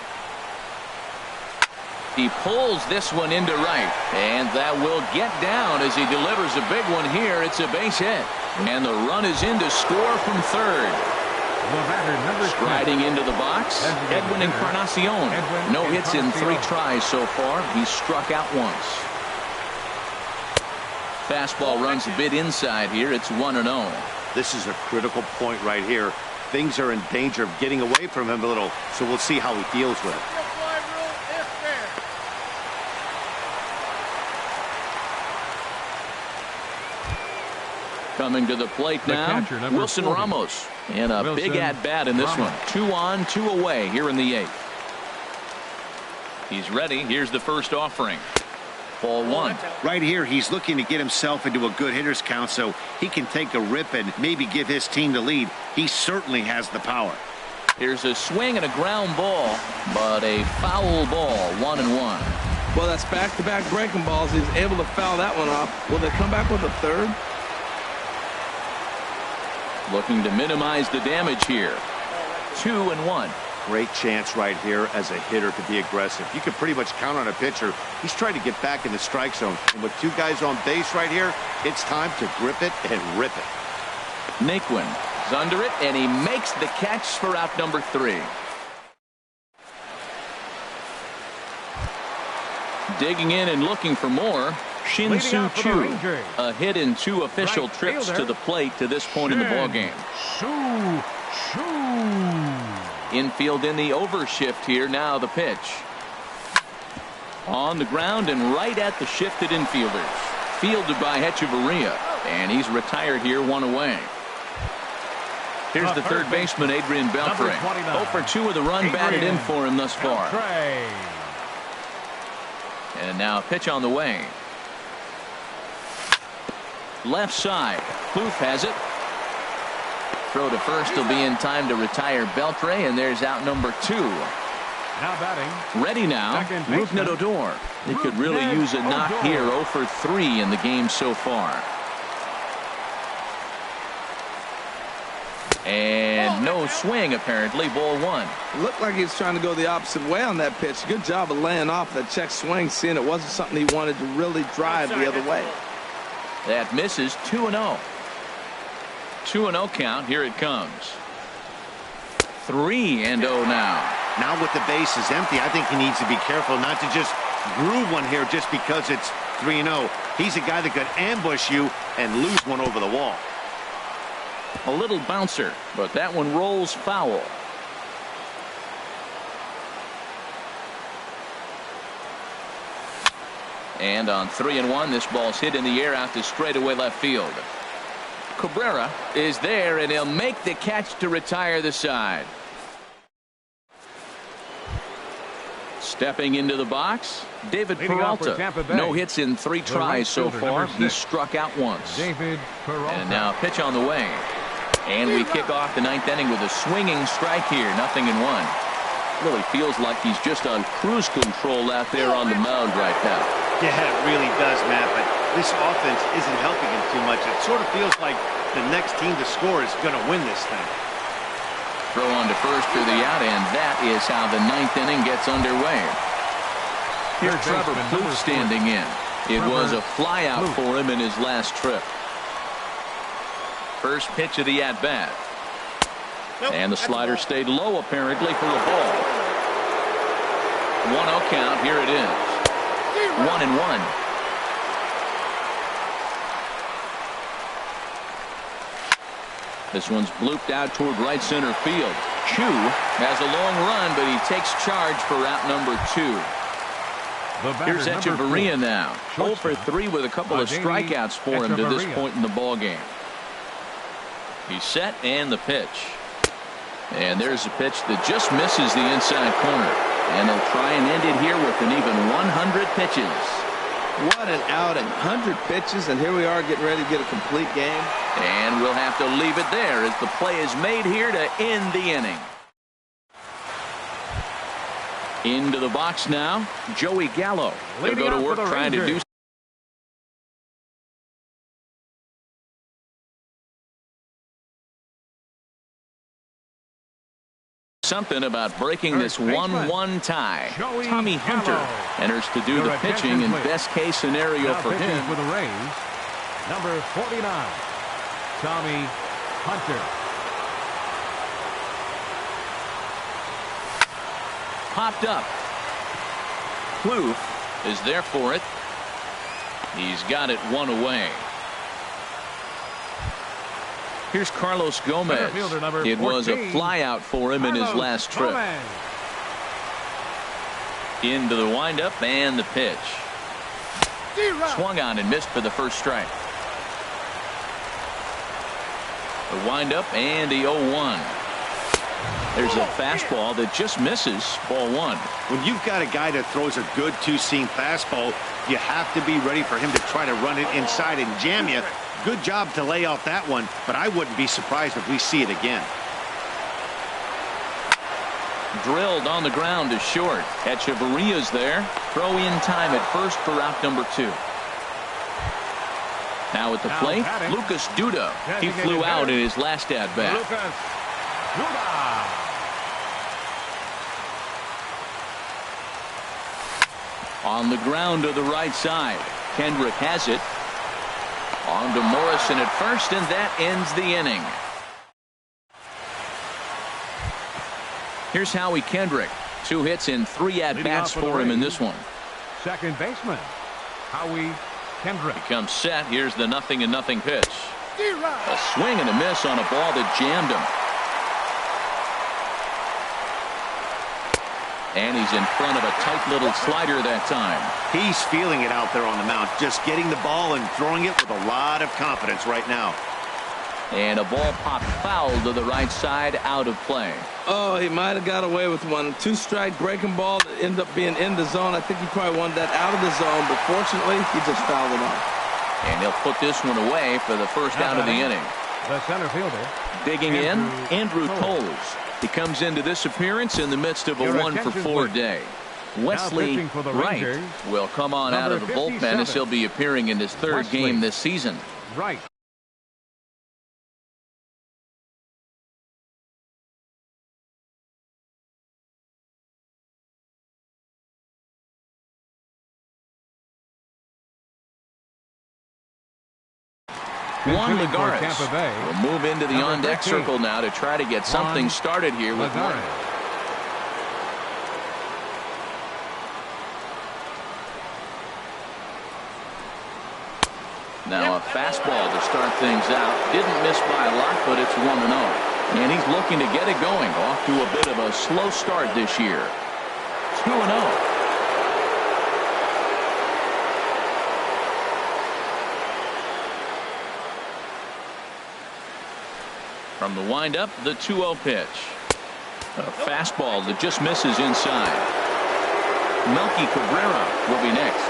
He pulls this one into right, and that will get down as he delivers a big one here. It's a base hit, and the run is in to score from third. Striding into the box, Edwin Encarnacion. No hits in 3 tries so far. He's struck out once. Fastball runs a bit inside here. It's 1-0. This is a critical point right here. Things are in danger of getting away from him a little, so we'll see how he deals with it. Coming to the plate now, Wilson 40. Ramos. And a big at-bat in this one. 2 on, 2 away here in the 8th. He's ready. Here's the first offering. Ball 1. Right here, he's looking to get himself into a good hitter's count so he can take a rip and maybe give his team the lead. He certainly has the power. Here's a swing and a ground ball, but a foul ball, 1-1. Well, that's back-to-back breaking balls. He's able to foul that one off. Will they come back with a third? Looking to minimize the damage here. 2-1. Great chance right here as a hitter to be aggressive. You can pretty much count on a pitcher. He's trying to get back in the strike zone. And with 2 guys on base right here, it's time to grip it and rip it. Naquin is under it, and he makes the catch for out number 3. Digging in and looking for more, Shin-Soo Choo. A hit in 2 official trips to the plate to this point in the ballgame. Infield in the overshift here. Now the pitch. On the ground and right at the shifted infielders. Fielded by Hechavarria. And he's retired here, 1 away. Here's the third baseman, Adrian Beltre. 0 for 2 with a run batted in for him thus far. And now a pitch on the way. Left side. Kloof has it. Throw to first will be in time to retire Beltre, and there's out number 2. Now batting. Ready now, Rougned Odor. He could really use a knock here. 0 for 3 in the game so far. And no swing, apparently. Ball 1. Looked like he was trying to go the opposite way on that pitch. Good job of laying off that check swing, seeing it wasn't something he wanted to really drive the other way. That misses. 2-0. 2-0 count. Here it comes. 3-0 now. Now with the bases empty, I think he needs to be careful not to just groove one here just because it's 3-0. He's a guy that could ambush you and lose one over the wall. A little bouncer, but that one rolls foul. And on 3-1, this ball's hit in the air out to straightaway left field. Cabrera is there, and he'll make the catch to retire the side. Stepping into the box, David Peralta. No hits in 3 tries so far. He's struck out once. And now a pitch on the way. And we kick off the 9th inning with a swinging strike here. 0-1. Really feels like he's just on cruise control out there on the mound right now. Yeah, it really does, Matt, but this offense isn't helping him too much. It sort of feels like the next team to score is going to win this thing. Throw on to first for the out, and that is how the 9th inning gets underway. Here's Trevor Kloof standing in. It was a flyout for him in his last trip. First pitch of the at-bat. And the slider stayed low, apparently, for the ball. 1-0 count. Here it is. 1-1. This one's blooped out toward right center field. Choo has a long run, but he takes charge for out number 2. Here's Hechavarria now. 0 for 3 with a couple of strikeouts for him to this point in the ball game. He's set, and the pitch. And there's a pitch that just misses the inside corner. And they'll try and end it here with an even 100 pitches. What an outing. 100 pitches, and here we are getting ready to get a complete game. And we'll have to leave it there as the play is made here to end the inning. Into the box now, Joey Gallo. They'll go to work trying to do something about breaking this 1-1 tie. Tommy Hunter enters to do the pitching in best case scenario for him. For the Rays, number 49, Tommy Hunter. Popped up. Kloof is there for it. He's got it 1 away. Here's Carlos Gomez. It was a flyout for him in his last trip. Into the windup and the pitch. Swung on and missed for the first strike. The windup and the 0-1. There's a fastball that just misses, ball one. When you've got a guy that throws a good two-seam fastball, you have to be ready for him to try to run it inside and jam you. Good job to lay off that one, but I wouldn't be surprised if we see it again. Drilled on the ground is short. Echeverria's there. Throw in time at first for out number 2. Now at the plate, Lucas Duda. He flew out in his last at-bat. Lucas Duda. On the ground to the right side. Kendrick has it. On to Morrison at first, and that ends the inning. Here's Howie Kendrick. 2 hits and 3 at-bats for him in this one. Second baseman, Howie Kendrick. He comes set. Here's the 0-0 pitch. A swing and a miss on a ball that jammed him. And he's in front of a tight little slider that time. He's feeling it out there on the mound, just getting the ball and throwing it with a lot of confidence right now. And a ball popped foul to the right side, out of play. Oh, he might have got away with one. 2-strike breaking ball that ended up being in the zone. I think he probably wanted that out of the zone, but fortunately, he just fouled it off. And he'll put this one away for the first out of the inning. The center fielder. Digging in, Andrew Toles. He comes into this appearance in the midst of a 1-for-4 day. Wesley Wright will come on out of the bullpen as he'll be appearing in his 3rd game this season. Right. Juan Lagares will move into the on-deck circle now to try to get something started here with Martin. Now a fastball to start things out. Didn't miss by a lot, but it's 1-0. And he's looking to get it going. Off to a bit of a slow start this year. 2-0. From the windup, the 2-0 pitch. A fastball that just misses inside. Melky Cabrera will be next.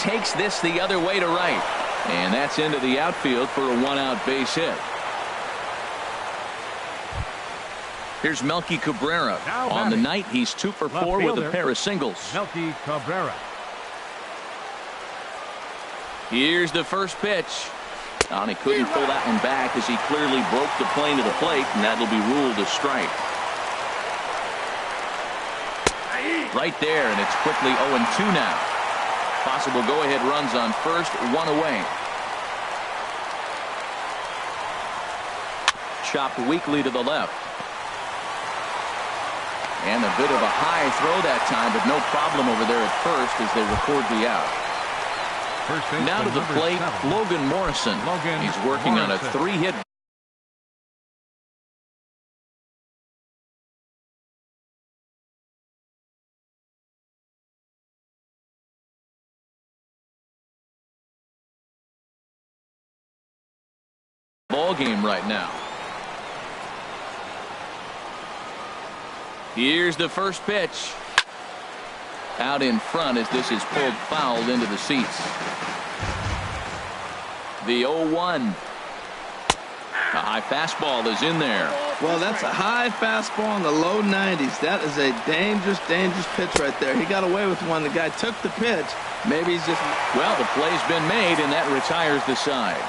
Takes this the other way to right. And that's into the outfield for a 1-out base hit. Here's Melky Cabrera. On the night, he's 2-for-4 with a pair of singles. Melky Cabrera. Here's the first pitch. And he couldn't pull that one back as he clearly broke the plane to the plate, and that'll be ruled a strike. Right there, and it's quickly 0-2 now. Possible go-ahead runs on first, 1 away. Chopped weakly to the left. And a bit of a high throw that time, but no problem over there at first as they record the out. Now to the plate, 7. Logan Morrison. He's working on a 3-hit. Ball game right now. Here's the first pitch. Out in front as this is pulled fouled into the seats. The 0-1. A high fastball is in there. Well, that's a high fastball in the low 90s. That is a dangerous, dangerous pitch right there. He got away with one. The guy took the pitch. Maybe he's just... Well, the play's been made, and that retires the side.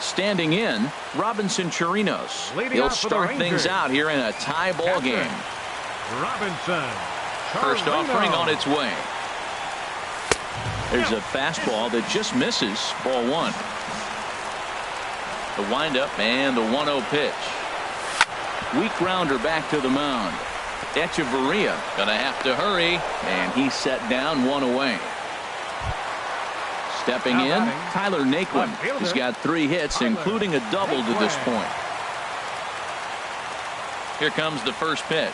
Standing in, Robinson Chirinos. He'll start things out here in a tie ball game. Robinson. First offering on its way. There's a fastball that just misses, ball 1. The windup and the 1-0 pitch. Weak grounder back to the mound. Echeverria gonna have to hurry, and he's set down, 1 away. Stepping in, Tyler Naquin. He's got 3 hits, including a double to this point. Here comes the first pitch.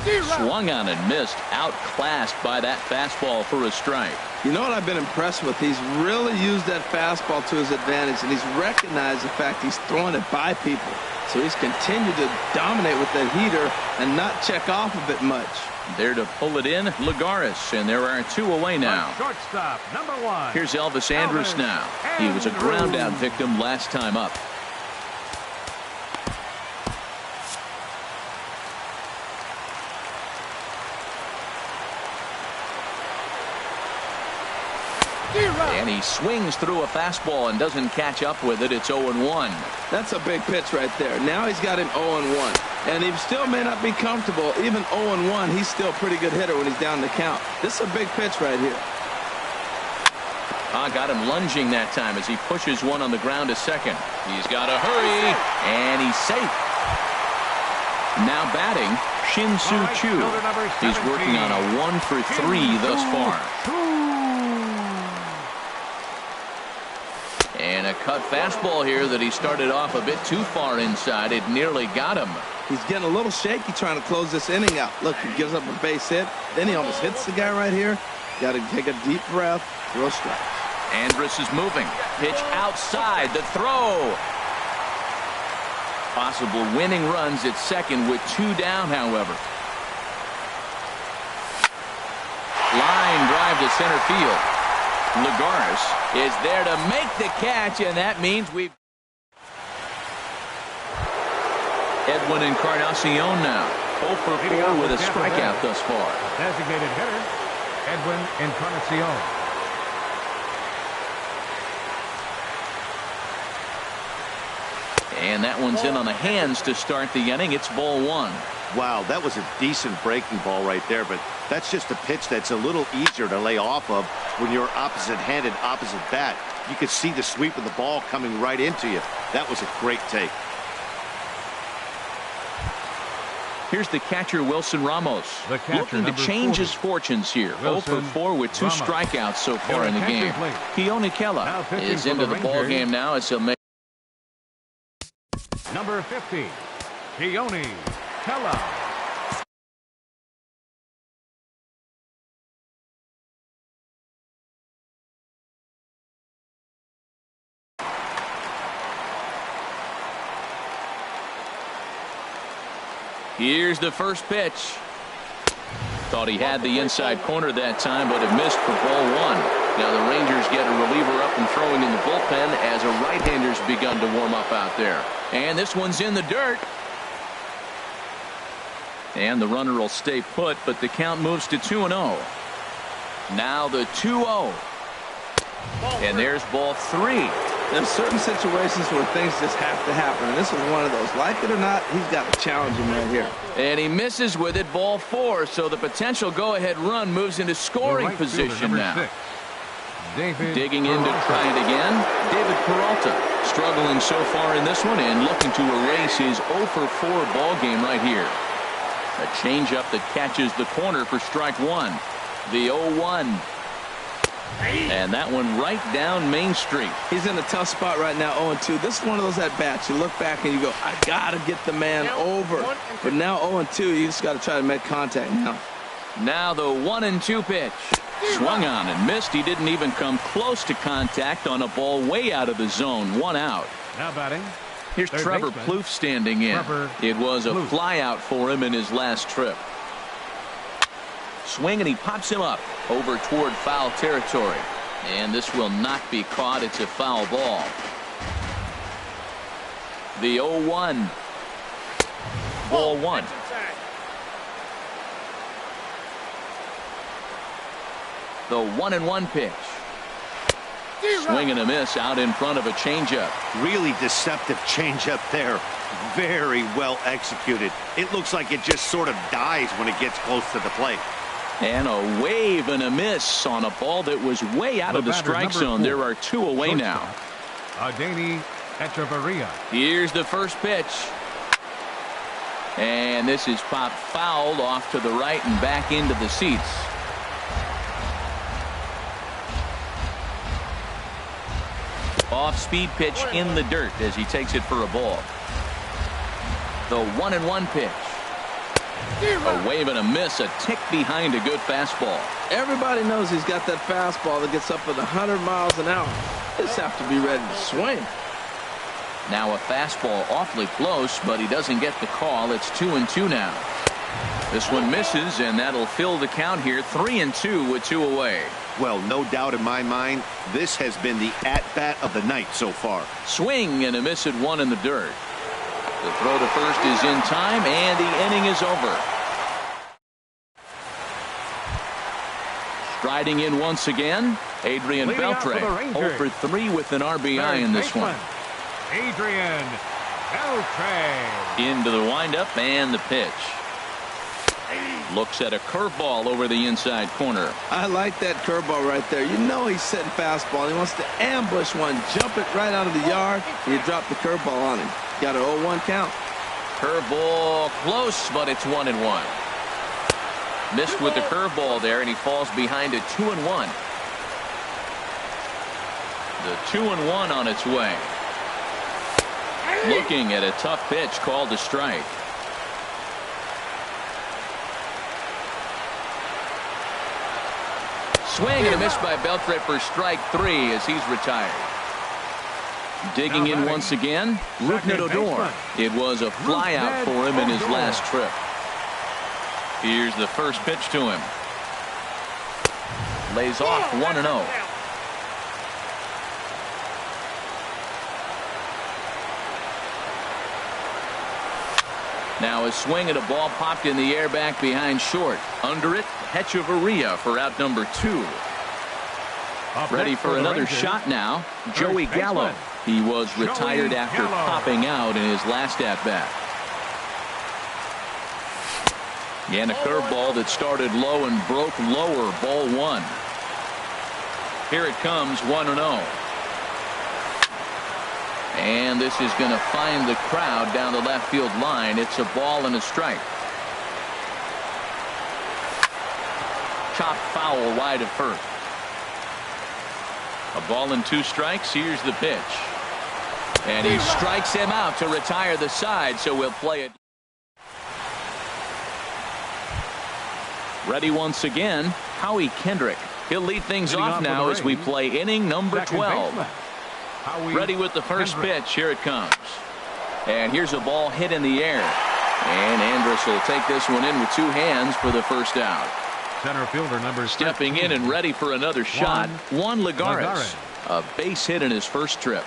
Swung on and missed. Outclassed by that fastball for a strike. You know what I've been impressed with? He's really used that fastball to his advantage, and he's recognized the fact he's throwing it by people. So he's continued to dominate with that heater and not check off of it much. There to pull it in, Lagares, and there are 2 away now. Shortstop, number 1. Here's Elvis Andrus now. He was a ground-out victim last time up. And he swings through a fastball and doesn't catch up with it. It's 0-1. That's a big pitch right there. Now he's got him 0-1. And he still may not be comfortable. Even 0-1, he's still a pretty good hitter when he's down the count. This is a big pitch right here. Got him lunging that time as he pushes one on the ground to second. He's got to hurry, and he's safe. Now batting, Shin-Soo Choo. He's working on a 1-for-3 thus far. And a cut fastball here that he started off a bit too far inside. It nearly got him. He's getting a little shaky trying to close this inning out. Look, he gives up a base hit. Then he almost hits the guy right here. Got to take a deep breath. Throw a strike. Andrus is moving. Pitch outside. The throw. Possible winning runs at second with 2 down, however. Line drive to center field. Lagares is there to make the catch, and that means we've... Edwin Encarnacion now. 0 for 4 with a strikeout thus far. Designated hitter, Edwin Encarnacion. And that one's in on the hands to start the inning. It's ball 1. Wow, that was a decent breaking ball right there, but that's just a pitch that's a little easier to lay off of when you're opposite-handed, opposite bat. You could see the sweep of the ball coming right into you. That was a great take. Here's the catcher, Wilson Ramos. Looking to change his fortunes here. 0 for 4 with 2 strikeouts so far in the game. Keone Kela is into the ball game now as he'll make... Number 50, Keone Kela. Here's the first pitch. Thought he had the inside corner that time, but it missed for ball 1. Now the Rangers get a reliever up and throwing in the bullpen as a right-hander's begun to warm up out there. And this one's in the dirt. And the runner will stay put, but the count moves to 2-0. Now the 2-0. And there's ball 3. There's certain situations where things just have to happen, and this is one of those. Like it or not, he's got to challenge him right here. And he misses with it, ball 4. So the potential go-ahead run moves into scoring position now. 6, David digging in to try it again. David Peralta struggling so far in this one and looking to erase his 0 for 4 ball game right here. A changeup that catches the corner for strike 1. The 0-1. And that one right down Main Street. He's in a tough spot right now, 0-2. This is one of those at-bats. You look back and you go, I got to get the man over. But now 0-2, you just got to try to make contact now. Now the 1-2 pitch. Swung on and missed. He didn't even come close to contact on a ball way out of the zone. 1 out. Now batting. Here's Trevor Plouffe standing in. It was a flyout for him in his last trip. Swing, and he pops him up over toward foul territory. And this will not be caught. It's a foul ball. The 0-1. Ball 1. The 1-1 pitch. Swing and a miss out in front of a changeup. Really deceptive changeup there. Very well executed. It looks like it just sort of dies when it gets close to the plate. And a wave and a miss on a ball that was way out of the strike zone. There are 2 away now. Adeiny Echeverria. Here's the first pitch. And this is popped foul off to the right and back into the seats. Off-speed pitch in the dirt as he takes it for a ball. The 1-1 pitch. A wave and a miss, a tick behind a good fastball. Everybody knows he's got that fastball that gets up at 100 miles an hour. Just have to be ready to swing. Now a fastball awfully close, but he doesn't get the call. It's 2-2 now. This one misses, and that'll fill the count here. 3-2 with 2 away. Well, no doubt in my mind, this has been the at-bat of the night so far. Swing and a miss at 1 in the dirt. The throw to first is in time, and the inning is over. Striding in once again, Adrian Beltre. 0 for 3 with an RBI in this one. Adrian Beltre. Into the windup and the pitch. Looks at a curveball over the inside corner. I like that curveball right there. You know he's setting fastball. He wants to ambush one, jump it right out of the yard, and you drop the curveball on him. Got an 0-1 count. Curveball close, but it's 1-1. Missed with the curveball there, and he falls behind at 2-1. The 2-1 on its way. Looking at a tough pitch called a strike. Swing and a miss by Beltre for strike 3 as he's retired. Digging in once again, Rougned Odor. It was a flyout for him in his last trip. Here's the first pitch to him. Lays off 1-0. Now a swing and a ball popped in the air back behind short. Under it, Hechavarria for out number 2. Ready for another shot now, Joey Gallo. He was retired after popping out in his last at-bat. And a curveball that started low and broke lower, ball 1. Here it comes, 1-0. And this is going to find the crowd down the left field line. It's a ball and a strike. Chopped foul wide of first. A ball and 2 strikes. Here's the pitch. And he strikes him out to retire the side, so we'll play it. Ready once again, Howie Kendrick. He'll lead things off now as we play inning number 12. Ready with the first pitch. Here it comes. And here's a ball hit in the air. And Andrus will take this one in with 2 hands for the first out. Center fielder number stepping in and ready for another shot, Juan Lagares. A base hit in his first trip.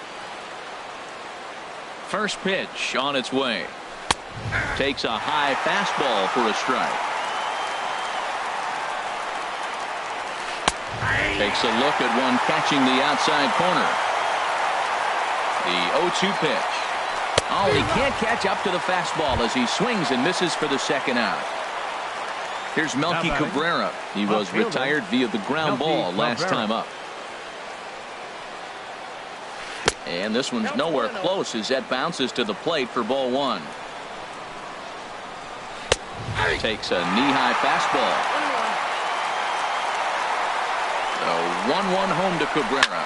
First pitch on its way. Takes a high fastball for a strike. Takes a look at one catching the outside corner. The 0-2 pitch. Oh, he can't catch up to the fastball as he swings and misses for the second out. Here's Melky Cabrera. He was retired via the ground ball last time up. And this one's nowhere close as that bounces to the plate for ball 1. Takes a knee-high fastball. A 1-1 home to Cabrera.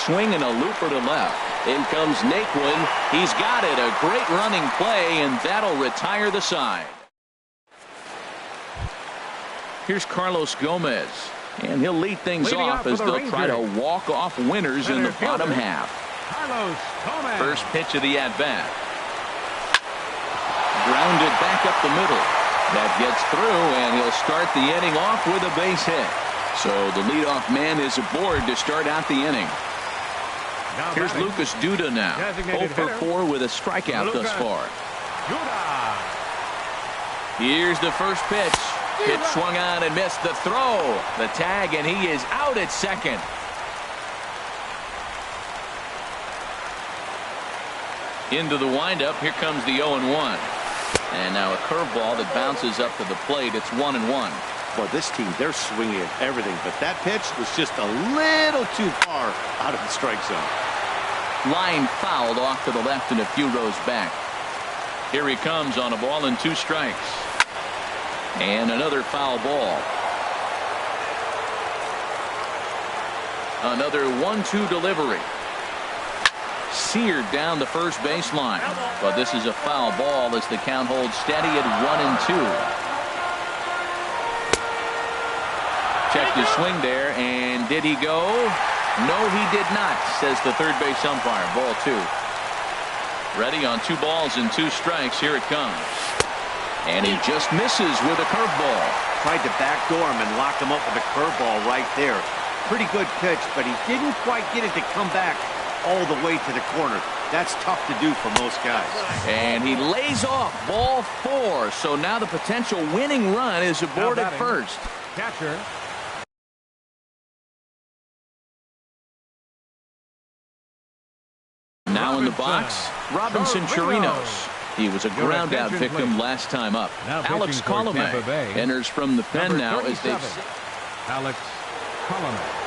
Swing and a looper to left. In comes Naquin. He's got it. A great running play, and that'll retire the side. Here's Carlos Gomez, and he'll lead things off as they'll try to walk off winners in the bottom half. First pitch of the at-bat. Grounded back up the middle. That gets through, and he'll start the inning off with a base hit. So the leadoff man is aboard to start out the inning. Here's Lucas Duda now. 0 for 4 with a strikeout thus far. Here's the first pitch. Pitch swung on and missed. The throw. The tag, and he is out at second. Into the windup. Here comes the 0-1. And now a curveball that bounces up to the plate. It's 1-1. Well, this team, they're swinging at everything, but that pitch was just a little too far out of the strike zone. Line fouled off to the left and a few rows back. Here he comes on a ball and 2 strikes. And another foul ball. Another 1-2 delivery. Seared down the first baseline. But this is a foul ball as the count holds steady at 1-2. checked his swing there, and did he go? No, he did not, says the third base umpire. Ball 2. Ready on 2 balls and 2 strikes. Here it comes. And he just misses with a curveball. Tried to backdoor him and lock him up with a curveball right there. Pretty good pitch, but he didn't quite get it to come back all the way to the corner. That's tough to do for most guys. And he lays off ball 4. So now the potential winning run is aboard at first. Catcher. Now in the box, Robinson Chirinos. He was a ground out victim last time up. Alex Colome enters from the pen now as they. Alex Colome.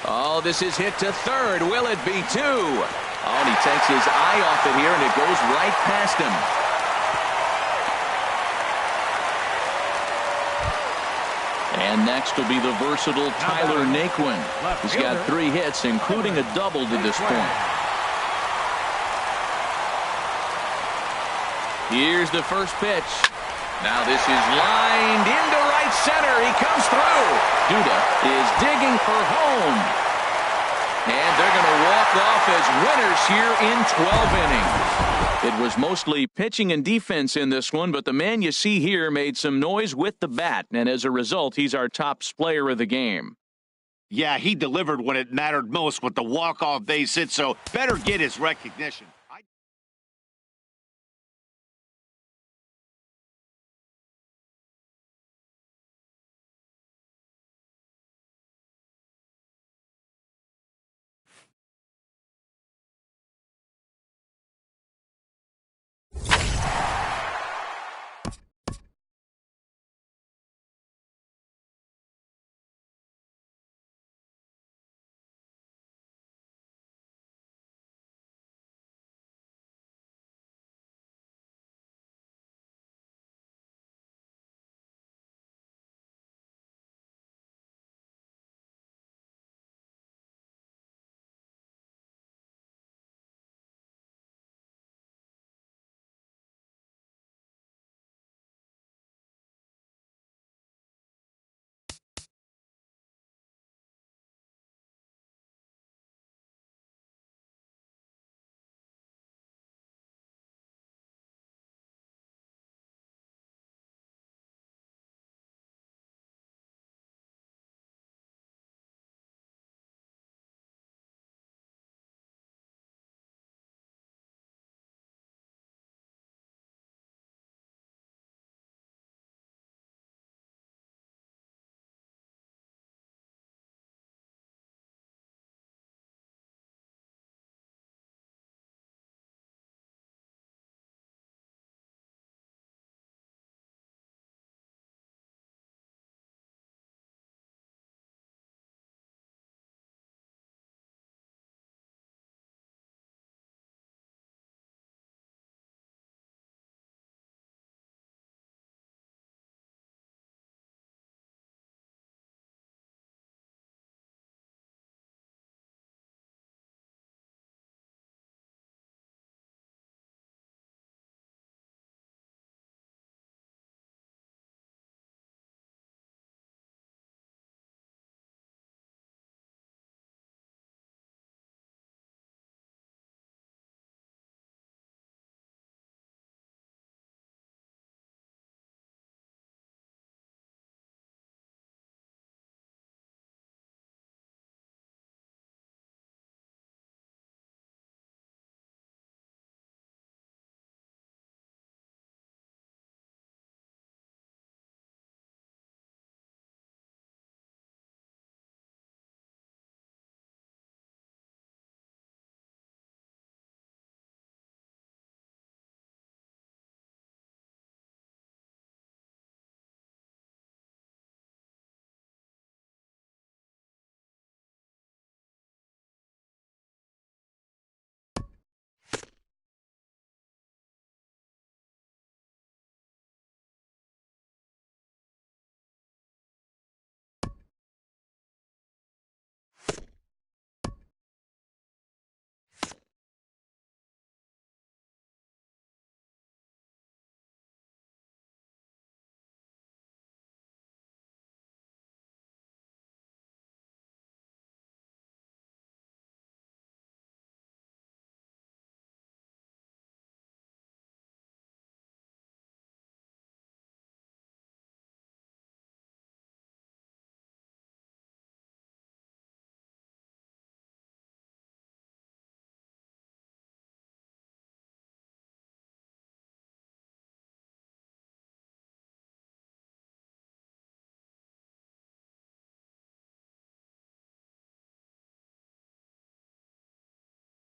Oh, this is hit to third. Will it be 2? Oh, and he takes his eye off it here, and it goes right past him. And next will be the versatile Tyler Naquin. He's got 3 hits, including a double to this point. Here's the first pitch. Now this is lined into right center. He comes through. Duda is digging for home. And they're going to walk off as winners here in 12 innings. It was mostly pitching and defense in this one, but the man you see here made some noise with the bat, and as a result, he's our top player of the game. Yeah, he delivered when it mattered most with the walk-off base hit, so better get his recognition.